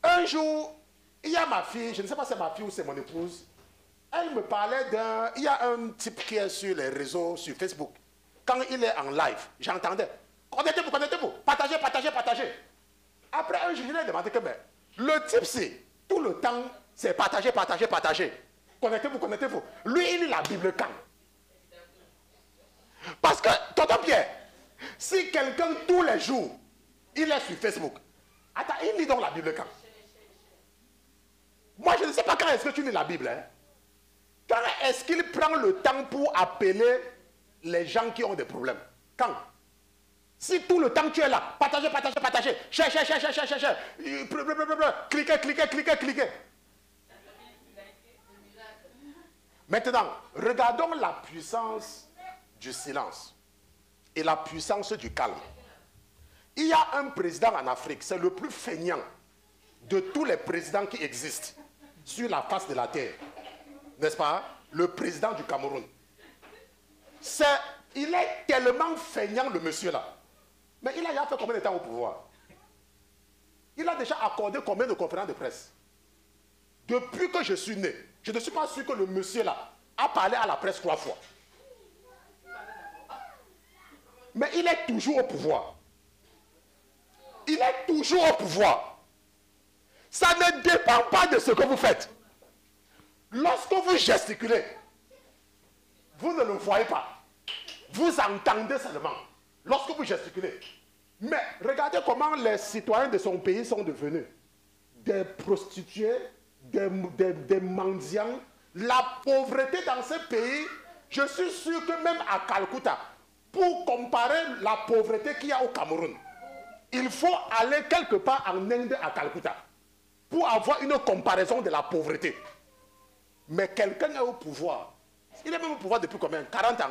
Un jour, il y a ma fille, je ne sais pas si c'est ma fille ou c'est mon épouse, elle me parlait d'un... Il y a un type qui est sur les réseaux, sur Facebook. Quand il est en live, j'entendais. Connectez-vous, partagez. Après un jour, je lui ai demandé que le type, c'est tout le temps, c'est partager. Connectez-vous. Lui, il lit la Bible quand? Parce que, tonton Pierre, si quelqu'un tous les jours, il est sur Facebook, attends, il lit donc la Bible quand? Moi, je ne sais pas quand est-ce que tu lis la Bible, hein? Quand est-ce qu'il prend le temps pour appeler les gens qui ont des problèmes? Quand? Si tout le temps tu es là, partagez. Cherche. Cliquez. Maintenant, regardons la puissance du silence et la puissance du calme. Il y a un président en Afrique, c'est le plus feignant de tous les présidents qui existent sur la face de la terre. N'est-ce pas? Le président du Cameroun. Il est tellement feignant, le monsieur-là. Mais il a déjà fait combien de temps au pouvoir? Il a déjà accordé combien de conférences de presse? Depuis que je suis né, je ne suis pas sûr que le monsieur-là a parlé à la presse 3 fois. Mais il est toujours au pouvoir. Il est toujours au pouvoir. Ça ne dépend pas de ce que vous faites. Lorsque vous gesticulez, vous ne le voyez pas. Vous entendez seulement. Lorsque vous gesticulez. Mais regardez comment les citoyens de son pays sont devenus des prostituées, des mendiants. La pauvreté dans ce pays, je suis sûr que même à Calcutta, pour comparer la pauvreté qu'il y a au Cameroun, il faut aller quelque part en Inde à Calcutta pour avoir une comparaison de la pauvreté. Mais quelqu'un est au pouvoir. Il est même au pouvoir depuis combien? 40 ans?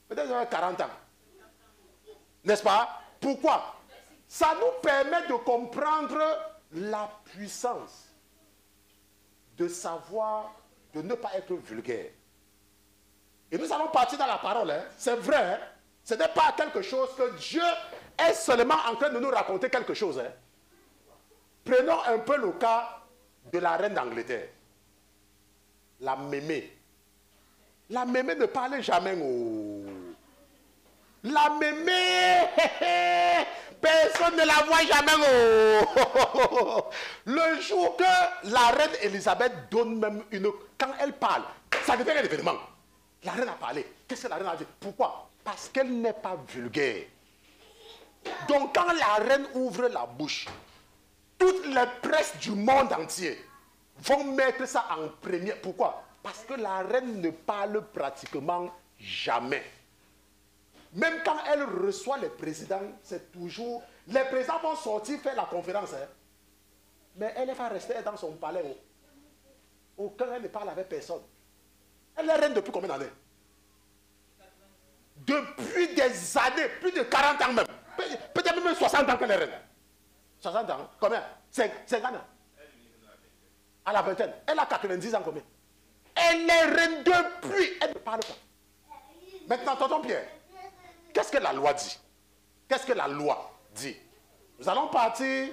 Peut-être 40 ans. N'est-ce pas? Pourquoi? Ça nous permet de comprendre la puissance de savoir, de ne pas être vulgaire. Et nous allons partir dans la parole. Hein. C'est vrai. Hein. Ce n'est pas quelque chose que Dieu est seulement en train de nous raconter quelque chose. Hein. Prenons un peu le cas de la reine d'Angleterre. La mémé. La mémé ne parlait jamais. Oh. La mémé, personne ne la voit jamais. Oh. Le jour que la reine Elisabeth donne même une... Quand elle parle, ça devient un événement. La reine a parlé. Qu'est-ce que la reine a dit? Pourquoi? Parce qu'elle n'est pas vulgaire. Donc quand la reine ouvre la bouche, toutes les presses du monde entier vont mettre ça en premier. Pourquoi? Parce que la reine ne parle pratiquement jamais. Même quand elle reçoit les présidents, c'est toujours... Les présidents vont sortir faire la conférence. Hein. Mais elle va rester dans son palais. Aucun elle ne parle avec personne. Elle est reine depuis combien d'années? Depuis des années, plus de 40 ans même. Peut-être même 60 ans qu'elle est reine. 60 ans, combien? 50 ans. À la vingtaine. Elle a 90 ans combien? Elle est reine depuis. Elle ne parle pas. Maintenant, tonton Pierre, qu'est-ce que la loi dit? Qu'est-ce que la loi dit? Nous allons partir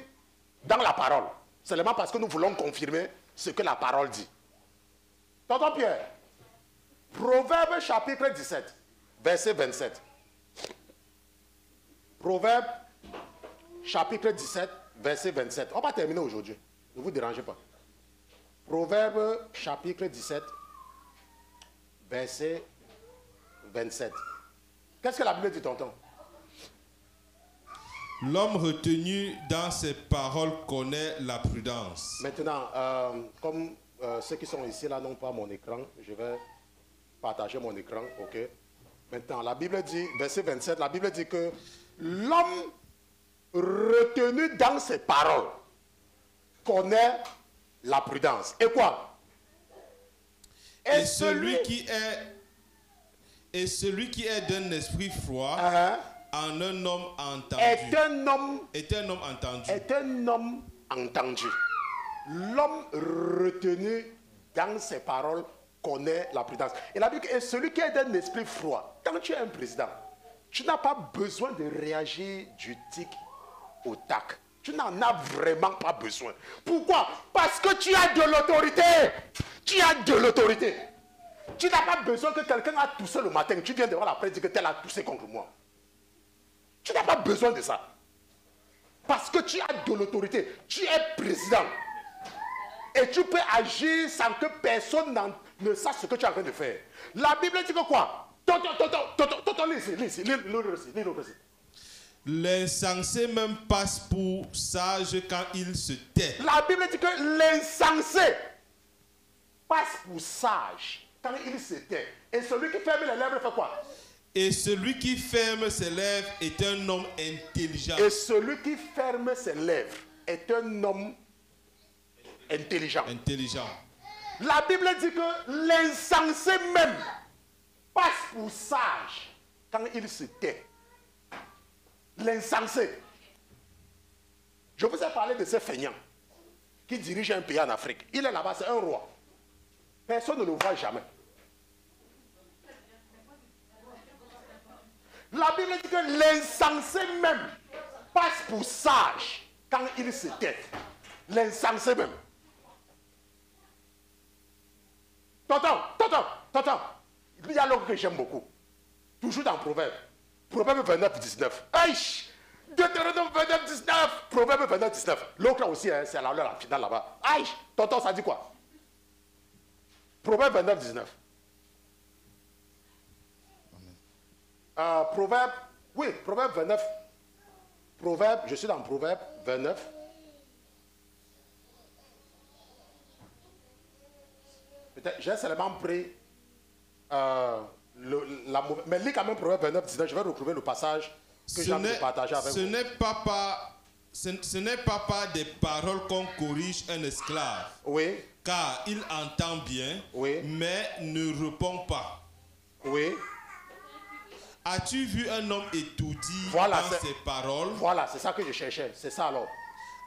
dans la parole. Seulement parce que nous voulons confirmer ce que la parole dit. Tonton Pierre, Proverbe chapitre 17, verset 27. Proverbe chapitre 17, verset 27. On va terminer aujourd'hui. Ne vous dérangez pas. Proverbe chapitre 17, verset 27. Qu'est-ce que la Bible dit, tonton? L'homme retenu dans ses paroles connaît la prudence. Maintenant, comme ceux qui sont ici là n'ont pas mon écran, je vais partager mon écran, ok? Maintenant, la Bible dit, verset 27, la Bible dit que l'homme retenu dans ses paroles connaît la prudence. Et quoi? Et celui qui est d'un esprit froid en un homme entendu. Est un homme entendu. Est un homme entendu. L'homme retenu dans ses paroles connaît la prudence. Et la Bible dit que celui qui est d'un esprit froid, quand tu es un président, tu n'as pas besoin de réagir du tic au tac. Tu n'en as vraiment pas besoin. Pourquoi? Parce que tu as de l'autorité. Tu as de l'autorité. Tu n'as pas besoin que quelqu'un a toussé le matin. Tu viens de voir la presse et dire que tel a toussé contre moi. Tu n'as pas besoin de ça. Parce que tu as de l'autorité. Tu es président. Et tu peux agir sans que personne ne sache ce que tu es en train de faire. La Bible dit que quoi? Lis ici. L'insensé même passe pour sage quand il se tait. La Bible dit que l'insensé passe pour sage quand il se tait. Et celui qui ferme les lèvres fait quoi? Et celui qui ferme ses lèvres est un homme intelligent. Et celui qui ferme ses lèvres est un homme intelligent. La Bible dit que l'insensé même passe pour sage quand il se tait. L'insensé. Je vous ai parlé de ce feignant qui dirige un pays en Afrique. Il est là-bas, c'est un roi. Personne ne le voit jamais. La Bible dit que l'insensé même passe pour sage quand il se tait. L'insensé même. Tonton. Il y a l'autre que j'aime beaucoup. Toujours dans Proverbe. Proverbe 29, 19. Aïe! Deutéronome 29, 19. Proverbe 29, 19. L'autre aussi, hein, c'est la finale là-bas. Aïe! Tonton, ça dit quoi? Proverbe 29, 19. Proverbe 29. Proverbe, je suis dans Proverbe 29. Peut-être, j'ai seulement pris mais lis quand même Proverbe 29, 19. Je vais retrouver le passage que j'ai envie de partager avec vous. Ce n'est pas des paroles qu'on corrige un esclave. Oui. Car il entend bien, oui, mais ne répond pas. Oui. As-tu vu un homme étourdi dans ses paroles? Voilà, c'est ça que je cherchais. C'est ça alors.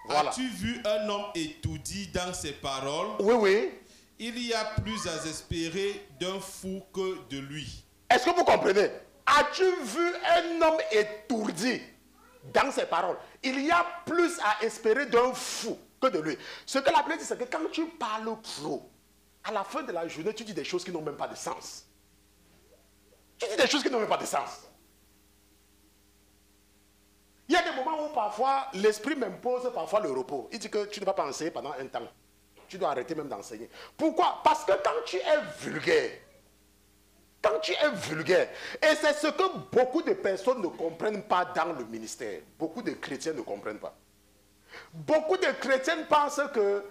Voilà. As-tu vu un homme étourdi dans ses paroles? Oui, oui. Il y a plus à espérer d'un fou que de lui. Est-ce que vous comprenez? As-tu vu un homme étourdi dans ses paroles? Il y a plus à espérer d'un fou que de lui. Ce que la Bible dit, c'est que quand tu parles trop, à la fin de la journée, tu dis des choses qui n'ont même pas de sens. Tu dis des choses qui n'ont même pas de sens. Il y a des moments où parfois, l'esprit m'impose parfois le repos. Il dit que tu ne vas pas enseigner pendant un temps. Tu dois arrêter même d'enseigner. Pourquoi? Parce que quand tu es vulgaire, et c'est ce que beaucoup de personnes ne comprennent pas dans le ministère, beaucoup de chrétiens ne comprennent pas. Beaucoup de chrétiens pensent que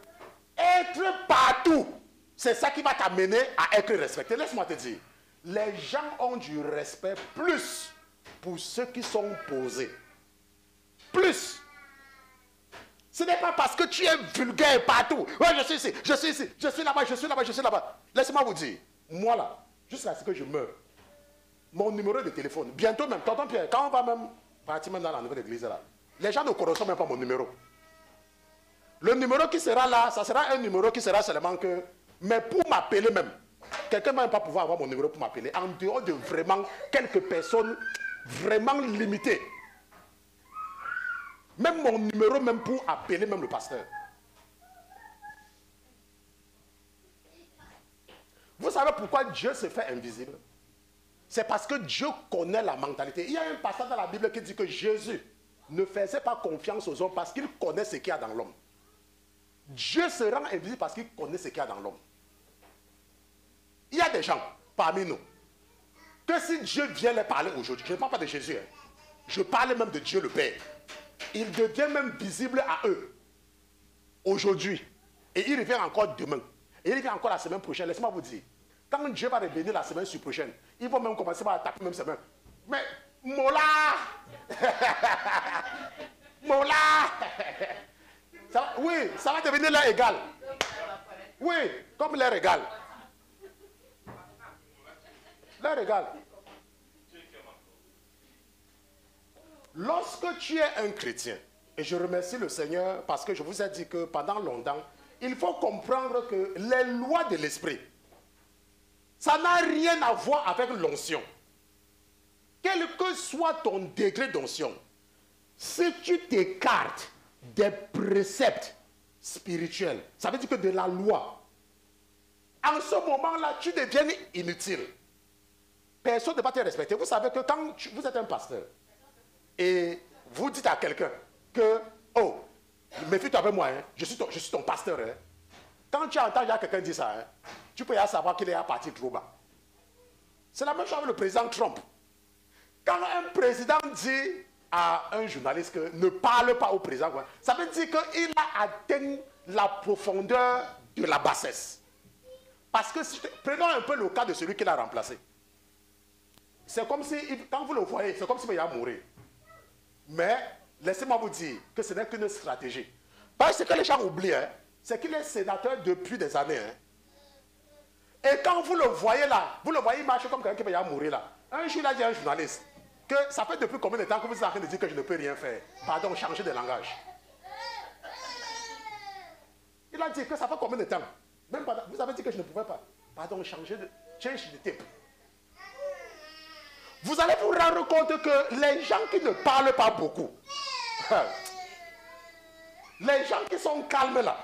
être partout, c'est ça qui va t'amener à être respecté. Laisse-moi te dire, les gens ont du respect plus pour ceux qui sont posés. Plus. Ce n'est pas parce que tu es vulgaire partout. Ouais, je suis ici, je suis ici, je suis là-bas, je suis là-bas, je suis là-bas. Laissez-moi vous dire, moi là, jusqu'à ce que je meure, mon numéro de téléphone, bientôt même, tonton Pierre, quand on va même partir même dans la nouvelle église là, les gens ne connaissent même pas mon numéro. Le numéro qui sera là, ça sera un numéro qui sera seulement que, mais pour m'appeler même, quelqu'un ne va pas pouvoir avoir mon numéro pour m'appeler, en dehors de vraiment quelques personnes vraiment limitées. Même mon numéro, même pour appeler même le pasteur. Vous savez pourquoi Dieu se fait invisible? C'est parce que Dieu connaît la mentalité. Il y a un passage dans la Bible qui dit que Jésus ne faisait pas confiance aux hommes parce qu'il connaît ce qu'il y a dans l'homme. Dieu se rend invisible parce qu'il connaît ce qu'il y a dans l'homme. Il y a des gens parmi nous que si Dieu vient les parler aujourd'hui, je ne parle pas de Jésus, hein, je parle même de Dieu le Père. Il devient même visible à eux aujourd'hui. Et il revient encore demain. Et il revient encore la semaine prochaine. Laissez-moi vous dire. Quand Dieu va revenir la semaine prochaine, ils vont même commencer à taper même semaine. Mais Mola Mola oui, ça va devenir l'air égal. Oui, comme l'air égal. L'air égal. Lorsque tu es un chrétien, et je remercie le Seigneur parce que je vous ai dit que pendant longtemps, il faut comprendre que les lois de l'esprit, ça n'a rien à voir avec l'onction. Quel que soit ton degré d'onction, si tu t'écartes des préceptes spirituels, ça veut dire que de la loi, en ce moment-là, tu deviens inutile. Personne ne va te respecter. Vous savez que quand vous êtes un pasteur, et vous dites à quelqu'un que, oh, méfie-toi avec moi, hein, je suis ton pasteur. Hein. Quand tu entends quelqu'un dire ça, hein, tu peux y savoir qu'il est à partir trop bas. C'est la même chose avec le président Trump. Quand un président dit à un journaliste que ne parle pas au président, ça veut dire qu'il a atteint la profondeur de la bassesse. Parce que, prenons un peu le cas de celui qui l'a remplacé. C'est comme si, quand vous le voyez, c'est comme s'il allait mourir. Mais, laissez-moi vous dire que ce n'est qu'une stratégie. Parce que ce que les gens oublient, hein, c'est qu'il est sénateur depuis des années. Hein. Et quand vous le voyez là, vous le voyez marcher comme quelqu'un qui va mourir là. Un jour, il a dit à un journaliste que ça fait depuis combien de temps que vous êtes en train de dire que je ne peux rien faire. Pardon, changer de langage. Il a dit que ça fait combien de temps? Même pas, vous avez dit que je ne pouvais pas. Pardon, change de type. Vous allez vous rendre compte que les gens qui ne parlent pas beaucoup, les gens qui sont calmes là,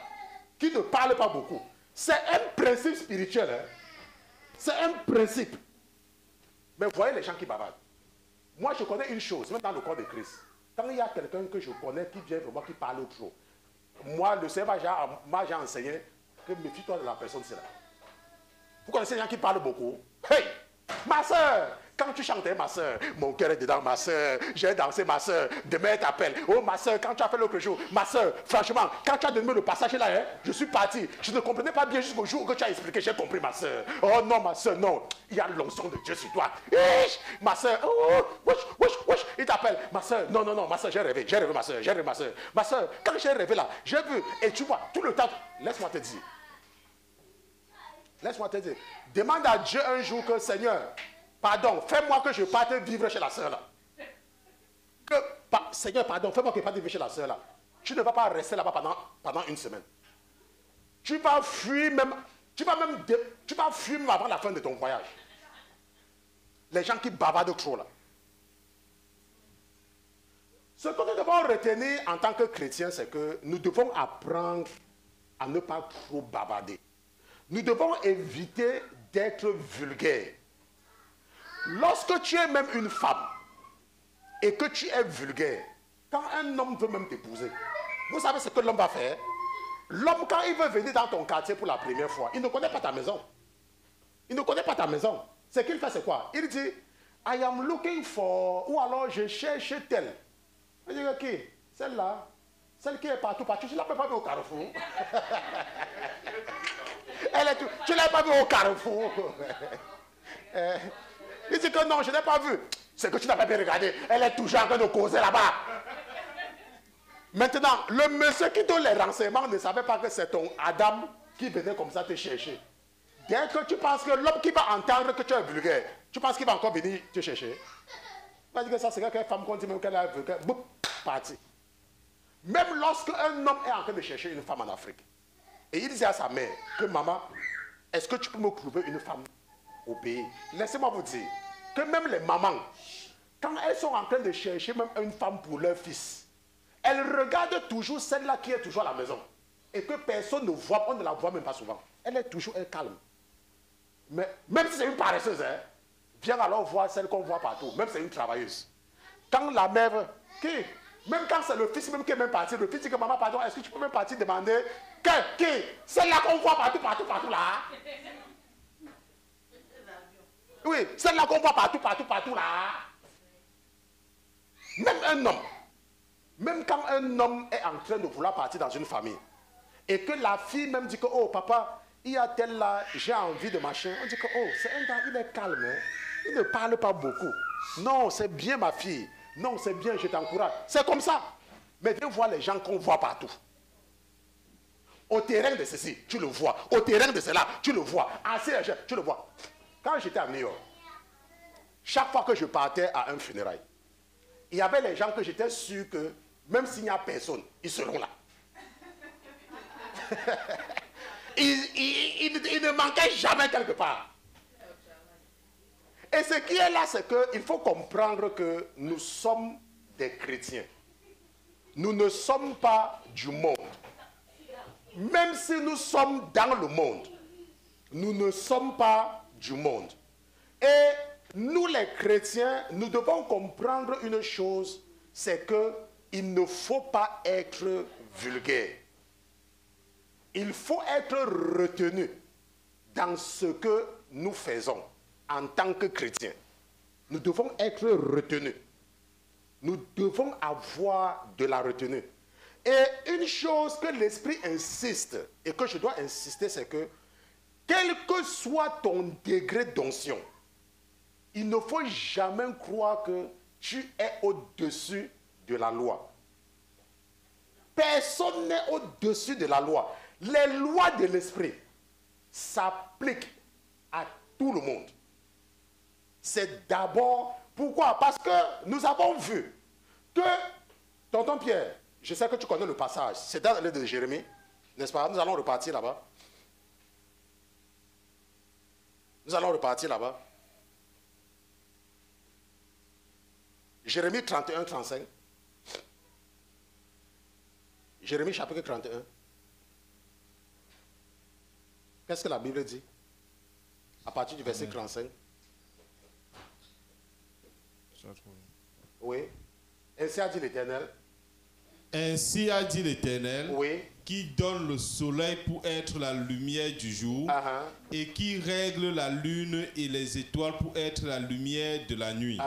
qui ne parlent pas beaucoup, c'est un principe spirituel. Hein? C'est un principe. Mais voyez les gens qui bavardent. Moi, je connais une chose, même dans le corps de Christ. Quand il y a quelqu'un que je connais qui vient vraiment, qui parle trop, moi, le Seigneur m'a enseigné que méfie-toi de la personne, c'est là. Vous connaissez les gens qui parlent beaucoup? Hey, ma soeur, quand tu chantais, ma soeur, mon cœur est dedans, ma soeur, j'ai dansé, ma soeur, demain elle t'appelle. Oh, ma soeur, quand tu as fait l'autre jour, ma soeur, franchement, quand tu as donné le passage là, hein, je suis parti. Je ne comprenais pas bien jusqu'au jour que tu as expliqué, j'ai compris, ma soeur. Oh non, ma soeur, non. Il y a l'onction de Dieu sur toi. Ma soeur, wesh, il t'appelle. Ma soeur, non, ma soeur, j'ai rêvé, ma soeur, j'ai rêvé, ma soeur. Ma soeur, quand j'ai rêvé là, j'ai vu, et tu vois, tout le temps, laisse-moi te dire. Laisse-moi te dire. Demande à Dieu un jour que, Seigneur, pardon, fais-moi que je parte vivre chez la soeur là. Seigneur, pardon, fais-moi que je parte vivre chez la soeur là. Tu ne vas pas rester là-bas pendant une semaine. Tu vas fuir même avant la fin de ton voyage. Les gens qui bavardent trop là. Ce que nous devons retenir en tant que chrétiens, c'est que nous devons apprendre à ne pas trop bavarder. Nous devons éviter d'être vulgaires. Lorsque tu es même une femme et que tu es vulgaire, quand un homme veut même t'épouser, vous savez ce que l'homme va faire? L'homme, quand il veut venir dans ton quartier pour la première fois, il ne connaît pas ta maison. Il ne connaît pas ta maison. Ce qu'il fait, c'est quoi? Il dit, I am looking for, ou alors je cherche telle. Il dit, ok, celle-là, celle qui est partout, tu ne l'as pas vue au carrefour. Tu ne l'as pas vue au carrefour. Il dit que non, je n'ai pas vu. C'est que tu n'as pas bien regardé. Elle est toujours en train de causer là-bas. Maintenant, le monsieur qui donne les renseignements ne savait pas que c'est ton Adam qui venait comme ça te chercher. Dès que tu penses que l'homme qui va entendre que tu es vulgaire, tu penses qu'il va encore venir te chercher. Il va dire que ça, c'est quelqu'un femme qu'on dit même qu'elle est vulgaire. Boum, parti. Même lorsque un homme est en train de chercher une femme en Afrique, et il disait à sa mère que maman, est-ce que tu peux me trouver une femme au pays? Laissez-moi vous dire que même les mamans, quand elles sont en train de chercher même une femme pour leur fils, elles regardent toujours celle-là qui est toujours à la maison. Et que personne ne voit, on ne la voit même pas souvent. Elle est toujours calme. Mais même si c'est une paresseuse, hein, viens alors voir celle qu'on voit partout, même si c'est une travailleuse. Quand la mère, même quand c'est le fils même qui est même parti, le fils dit que maman, pardon, est-ce que tu peux même partir demander celle-là qu'on voit partout là. Oui, celle-là qu'on voit partout là. Même un homme, même quand un homme est en train de vouloir partir dans une famille, et que la fille même dit que, oh papa, il y a tel là, j'ai envie de machin. On dit que, oh, c'est un gars, il est calme, hein? Il ne parle pas beaucoup. Non, c'est bien ma fille. Non, c'est bien, je t'encourage. C'est comme ça. Mais viens voir les gens qu'on voit partout. Au terrain de ceci, tu le vois. Au terrain de cela, tu le vois. Assez, tu le vois. Quand j'étais à New York, chaque fois que je partais à un funérail, il y avait les gens que j'étais sûr que, même s'il n'y a personne, ils seront là. il ne manquait jamais quelque part. Et ce qui est là, c'est qu'il faut comprendre que nous sommes des chrétiens. Nous ne sommes pas du monde. Même si nous sommes dans le monde, nous ne sommes pas du monde. Et nous les chrétiens, nous devons comprendre une chose, c'est qu'il ne faut pas être vulgaire. Il faut être retenu dans ce que nous faisons en tant que chrétiens. Nous devons être retenus. Nous devons avoir de la retenue. Et une chose que l'Esprit insiste, et que je dois insister, c'est que, quel que soit ton degré d'onction, il ne faut jamais croire que tu es au-dessus de la loi. Personne n'est au-dessus de la loi. Les lois de l'Esprit s'appliquent à tout le monde. C'est d'abord... Pourquoi? Parce que nous avons vu que, tonton Pierre, je sais que tu connais le passage, c'est dans le livre de Jérémie, n'est-ce pas? Nous allons repartir là-bas. Nous allons repartir là-bas. Jérémie 31, 35. Jérémie chapitre 31. Qu'est-ce que la Bible dit? À partir du verset 35. Oui. Ainsi a dit l'Éternel. Ainsi a dit l'Éternel, oui, qui donne le soleil pour être la lumière du jour, et qui règle la lune et les étoiles pour être la lumière de la nuit,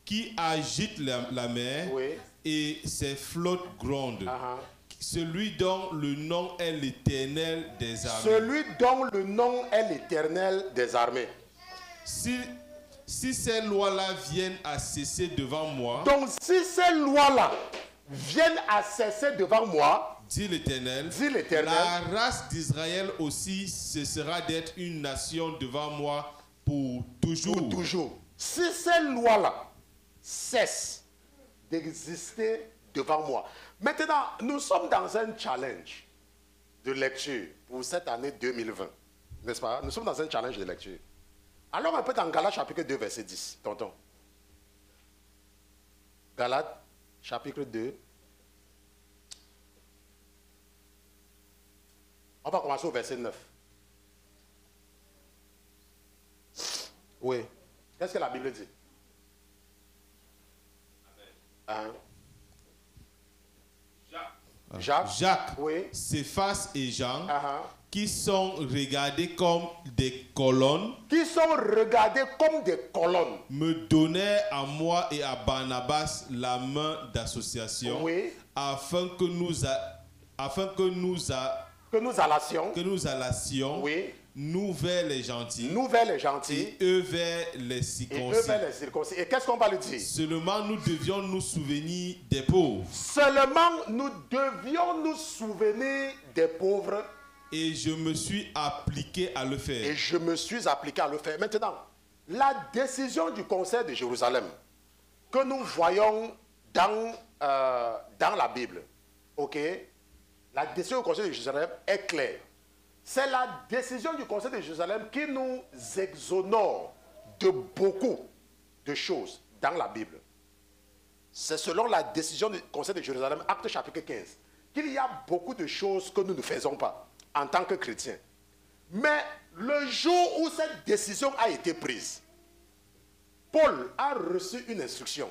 qui agite la mer, oui, et ses flottes grondent. Celui dont le nom est l'Éternel des armées. Celui dont le nom est l'Éternel des armées. Si ces lois-là viennent à cesser devant moi. Donc si ces lois-là viennent à cesser devant moi, dit l'Éternel, la race d'Israël aussi cessera d'être une nation devant moi pour toujours. Pour toujours. Si ces lois-là cessent d'exister devant moi. Maintenant, nous sommes dans un challenge de lecture pour cette année 2020. N'est-ce pas? Nous sommes dans un challenge de lecture. Alors un peu dans Galates chapitre 2, verset 10, tonton. Galates chapitre 2. On va commencer au verset 9. Oui. Qu'est-ce que la Bible dit? Amen. Jacques, oui, Céphas et Jean, qui sont regardés comme des colonnes, me donnaient à moi et à Barnabas la main d'association, oui, afin que nous allassions, oui, nous vers les gentils, et eux vers les circoncis. Et qu'est-ce qu'on va le dire? Seulement nous devions nous souvenir des pauvres. Et je me suis appliqué à le faire. Maintenant, la décision du Conseil de Jérusalem que nous voyons dans la Bible, ok? La décision du Conseil de Jérusalem est claire. C'est la décision du Conseil de Jérusalem qui nous exonère de beaucoup de choses dans la Bible. C'est selon la décision du Conseil de Jérusalem, acte chapitre 15, qu'il y a beaucoup de choses que nous ne faisons pas en tant que chrétiens. Mais le jour où cette décision a été prise, Paul a reçu une instruction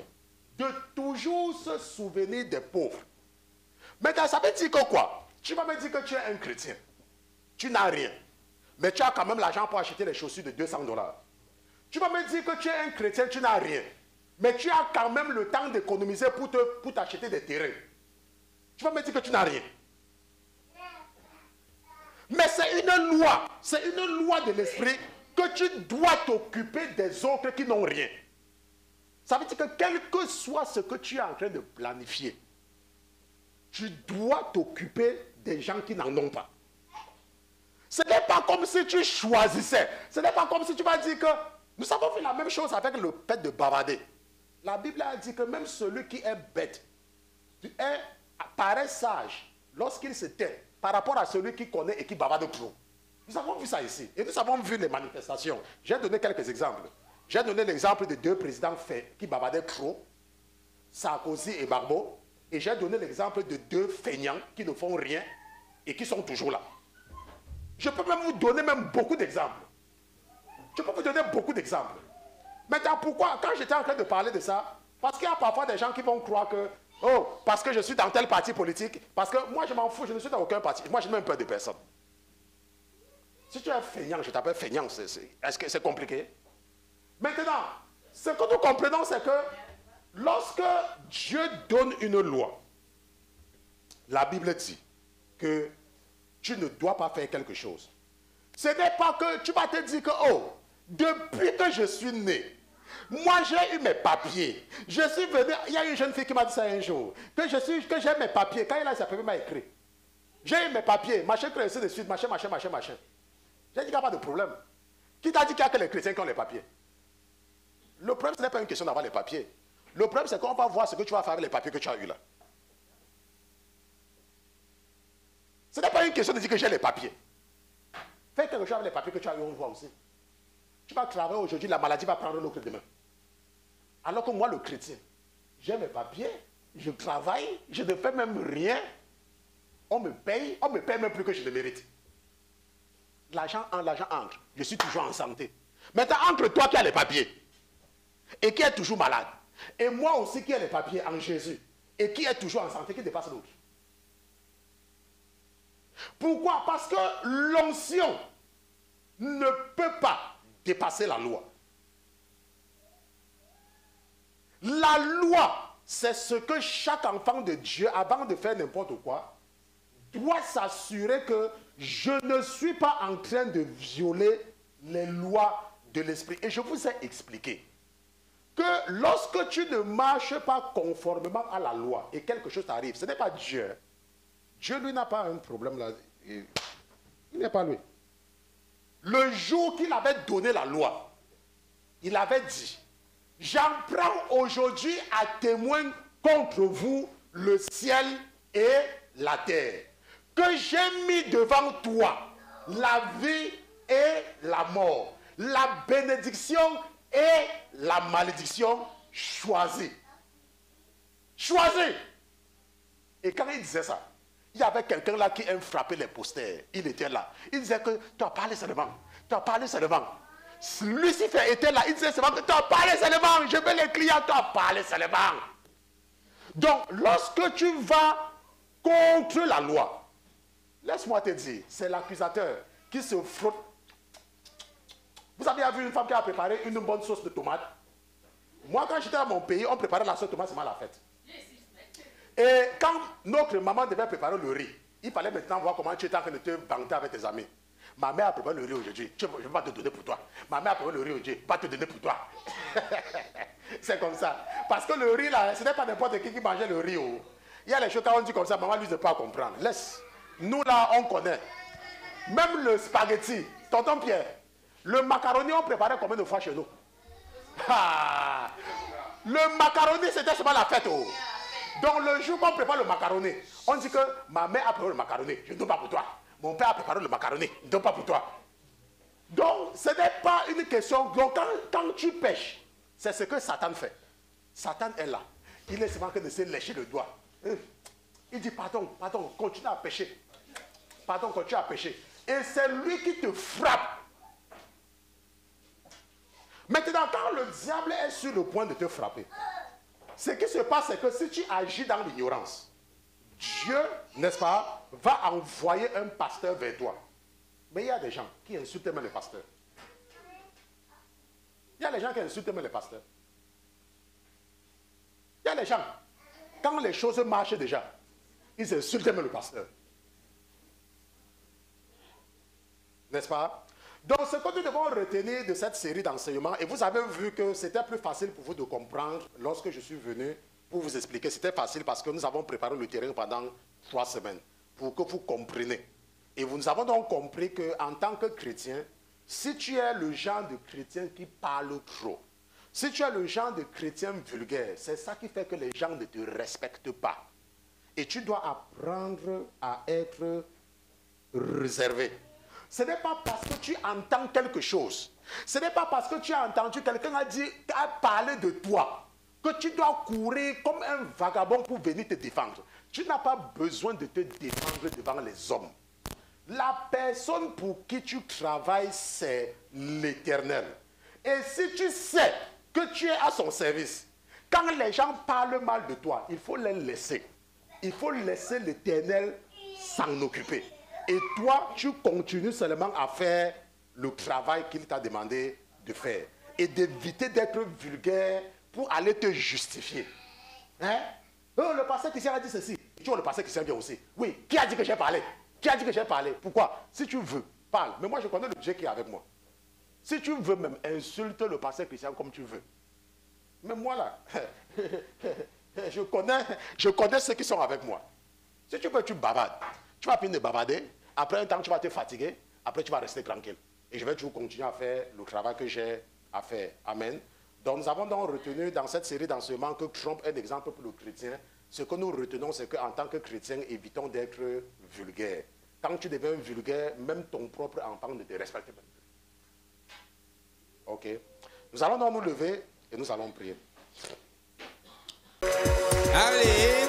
de toujours se souvenir des pauvres. Maintenant, ça veut dire que quoi? Tu vas me dire que tu es un chrétien. Tu n'as rien. Mais tu as quand même l'argent pour acheter les chaussures de $200. Tu vas me dire que tu es un chrétien, tu n'as rien. Mais tu as quand même le temps d'économiser pour t'acheter des terrains. Tu vas me dire que tu n'as rien. Mais c'est une loi de l'esprit que tu dois t'occuper des autres qui n'ont rien. Ça veut dire que quel que soit ce que tu es en train de planifier, tu dois t'occuper des gens qui n'en ont pas. Ce n'est pas comme si tu choisissais. Ce n'est pas comme si tu vas dire que nous avons fait la même chose avec le fait de bavarder. La Bible a dit que même celui qui est bête paraît sage lorsqu'il se tait par rapport à celui qui connaît et qui bavarde trop. Nous avons vu ça ici. Et nous avons vu les manifestations. J'ai donné quelques exemples. J'ai donné l'exemple de deux présidents qui bavardaient trop, Sarkozy et Gbagbo. Et j'ai donné l'exemple de deux feignants qui ne font rien et qui sont toujours là. Je peux même vous donner beaucoup d'exemples. Maintenant, pourquoi? Quand j'étais en train de parler de ça, parce qu'il y a parfois des gens qui vont croire que, oh, parce que je suis dans tel parti politique, parce que moi je m'en fous, je ne suis dans aucun parti. Moi je n'ai même peur de personne. Si tu es feignant, je t'appelle feignant, est-ce que c'est compliqué? Maintenant, ce que nous comprenons, c'est que lorsque Dieu donne une loi, la Bible dit que tu ne dois pas faire quelque chose. Ce n'est pas que tu vas te dire que, oh, depuis que je suis né, moi j'ai eu mes papiers. Je suis venu, il y a une jeune fille qui m'a dit ça un jour, que j'ai mes papiers. Quand il a ses papiers, il m'a écrit. J'ai eu mes papiers, machin, ainsi de suite, machin. J'ai dit qu'il n'y a pas de problème. Qui t'a dit qu'il y a que les chrétiens qui ont les papiers? Le problème, ce n'est pas une question d'avoir les papiers. Le problème, c'est qu'on va voir ce que tu vas faire avec les papiers que tu as eu là. Ce n'est pas une question de dire que j'ai les papiers. Fais quelque chose avec les papiers que tu as eu, on voit aussi. Tu vas travailler aujourd'hui, la maladie va prendre l'autre demain. Alors que moi, le chrétien, j'ai mes papiers, je travaille, je ne fais même rien. On me paye même plus que je le mérite. L'argent entre. Je suis toujours en santé. Maintenant, entre toi qui as les papiers et qui est toujours malade, et moi aussi qui ai les papiers en Jésus et qui est toujours en santé, qui dépasse l'autre. Pourquoi? Parce que l'onction ne peut pas dépasser la loi. La loi, c'est ce que chaque enfant de Dieu, avant de faire n'importe quoi, doit s'assurer que je ne suis pas en train de violer les lois de l'esprit. Et je vous ai expliqué que lorsque tu ne marches pas conformément à la loi et quelque chose t'arrive, ce n'est pas Dieu. Dieu, lui, n'a pas un problème là. Il n'est pas lui. Le jour qu'il avait donné la loi, il avait dit, j'en prends aujourd'hui à témoin contre vous le ciel et la terre, que j'ai mis devant toi la vie et la mort, la bénédiction et la malédiction, choisis. Choisis. Et quand il disait ça, il y avait quelqu'un là qui aime frapper les posters. Il était là. Il disait que tu as parlé seulement. Tu as parlé seulement. Lucifer était là. Il disait seulement que tu as parlé seulement. Je veux les clients. Tu as parlé seulement. Donc, lorsque tu vas contre la loi, laisse-moi te dire, c'est l'accusateur qui se frotte. Vous avez vu une femme qui a préparé une bonne sauce de tomate? Moi, quand j'étais à mon pays, on préparait la sauce de tomate, c'est mal la fête. Et quand notre maman devait préparer le riz, il fallait maintenant voir comment tu étais en train de te vanter avec tes amis. Ma mère a préparé le riz aujourd'hui, je ne vais pas te donner pour toi. Ma mère a préparé le riz aujourd'hui, je ne vais pas te donner pour toi. C'est comme ça. Parce que le riz là, ce n'est pas n'importe qui mangeait le riz. Oh. Il y a les choses quand on dit comme ça, maman lui ne peut pas comprendre. Laisse. Nous là, on connaît. Même le spaghetti, tonton Pierre, le macaroni, on préparait combien de fois chez nous? Ah, le macaroni, c'était seulement la fête. Oh. Donc le jour qu'on prépare le macaroni, on dit que ma mère a préparé le macaroni, je ne donne pas pour toi. Mon père a préparé le macaroni, je ne donne pas pour toi. Donc ce n'est pas une question. Donc quand tu pêches, c'est ce que Satan fait. Satan est là. Il est seulement que de se lécher le doigt. Il dit pardon, continue à pêcher. Pardon, continue à pêcher. Et c'est lui qui te frappe. Maintenant, quand le diable est sur le point de te frapper, ce qui se passe, c'est que si tu agis dans l'ignorance, Dieu, n'est-ce pas, va envoyer un pasteur vers toi. Mais il y a des gens qui insultent même les pasteurs. Il y a des gens qui insultent même les pasteurs. Il y a des gens, quand les choses marchent déjà, ils insultent même le pasteur. N'est-ce pas? Donc, ce que nous devons retenir de cette série d'enseignements, et vous avez vu que c'était plus facile pour vous de comprendre lorsque je suis venu pour vous expliquer. C'était facile parce que nous avons préparé le terrain pendant 3 semaines pour que vous compreniez. Et nous avons donc compris qu'en tant que chrétien, si tu es le genre de chrétien qui parle trop, si tu es le genre de chrétien vulgaire, c'est ça qui fait que les gens ne te respectent pas. Et tu dois apprendre à être réservé. Ce n'est pas parce que tu entends quelque chose, ce n'est pas parce que tu as entendu quelqu'un a parlé de toi, que tu dois courir comme un vagabond pour venir te défendre. Tu n'as pas besoin de te défendre devant les hommes. La personne pour qui tu travailles, c'est l'Éternel. Et si tu sais que tu es à son service, quand les gens parlent mal de toi, il faut les laisser. Il faut laisser l'Éternel s'en occuper. Et toi, tu continues seulement à faire le travail qu'il t'a demandé de faire. Et d'éviter d'être vulgaire pour aller te justifier. Hein? Oh, le pasteur Christian a dit ceci. Tu vois, le pasteur Christian vient aussi. Oui, qui a dit que j'ai parlé? Qui a dit que j'ai parlé? Pourquoi? Si tu veux, parle. Mais moi, je connais le Dieu qui est avec moi. Si tu veux même, insulte le pasteur Christian comme tu veux. Mais moi, là, je connais ceux qui sont avec moi. Si tu veux, tu bavardes. Tu vas finir de bavarder. Après un temps, tu vas te fatiguer. Après, tu vas rester tranquille. Et je vais toujours continuer à faire le travail que j'ai à faire. Amen. Donc nous avons donc retenu dans cette série d'enseignements que Trump est un exemple pour le chrétien. Ce que nous retenons, c'est qu'en tant que chrétien, évitons d'être vulgaires. Quand tu deviens vulgaire, même ton propre enfant ne te respecte pas. Ok. Nous allons donc nous lever et nous allons prier. Allez.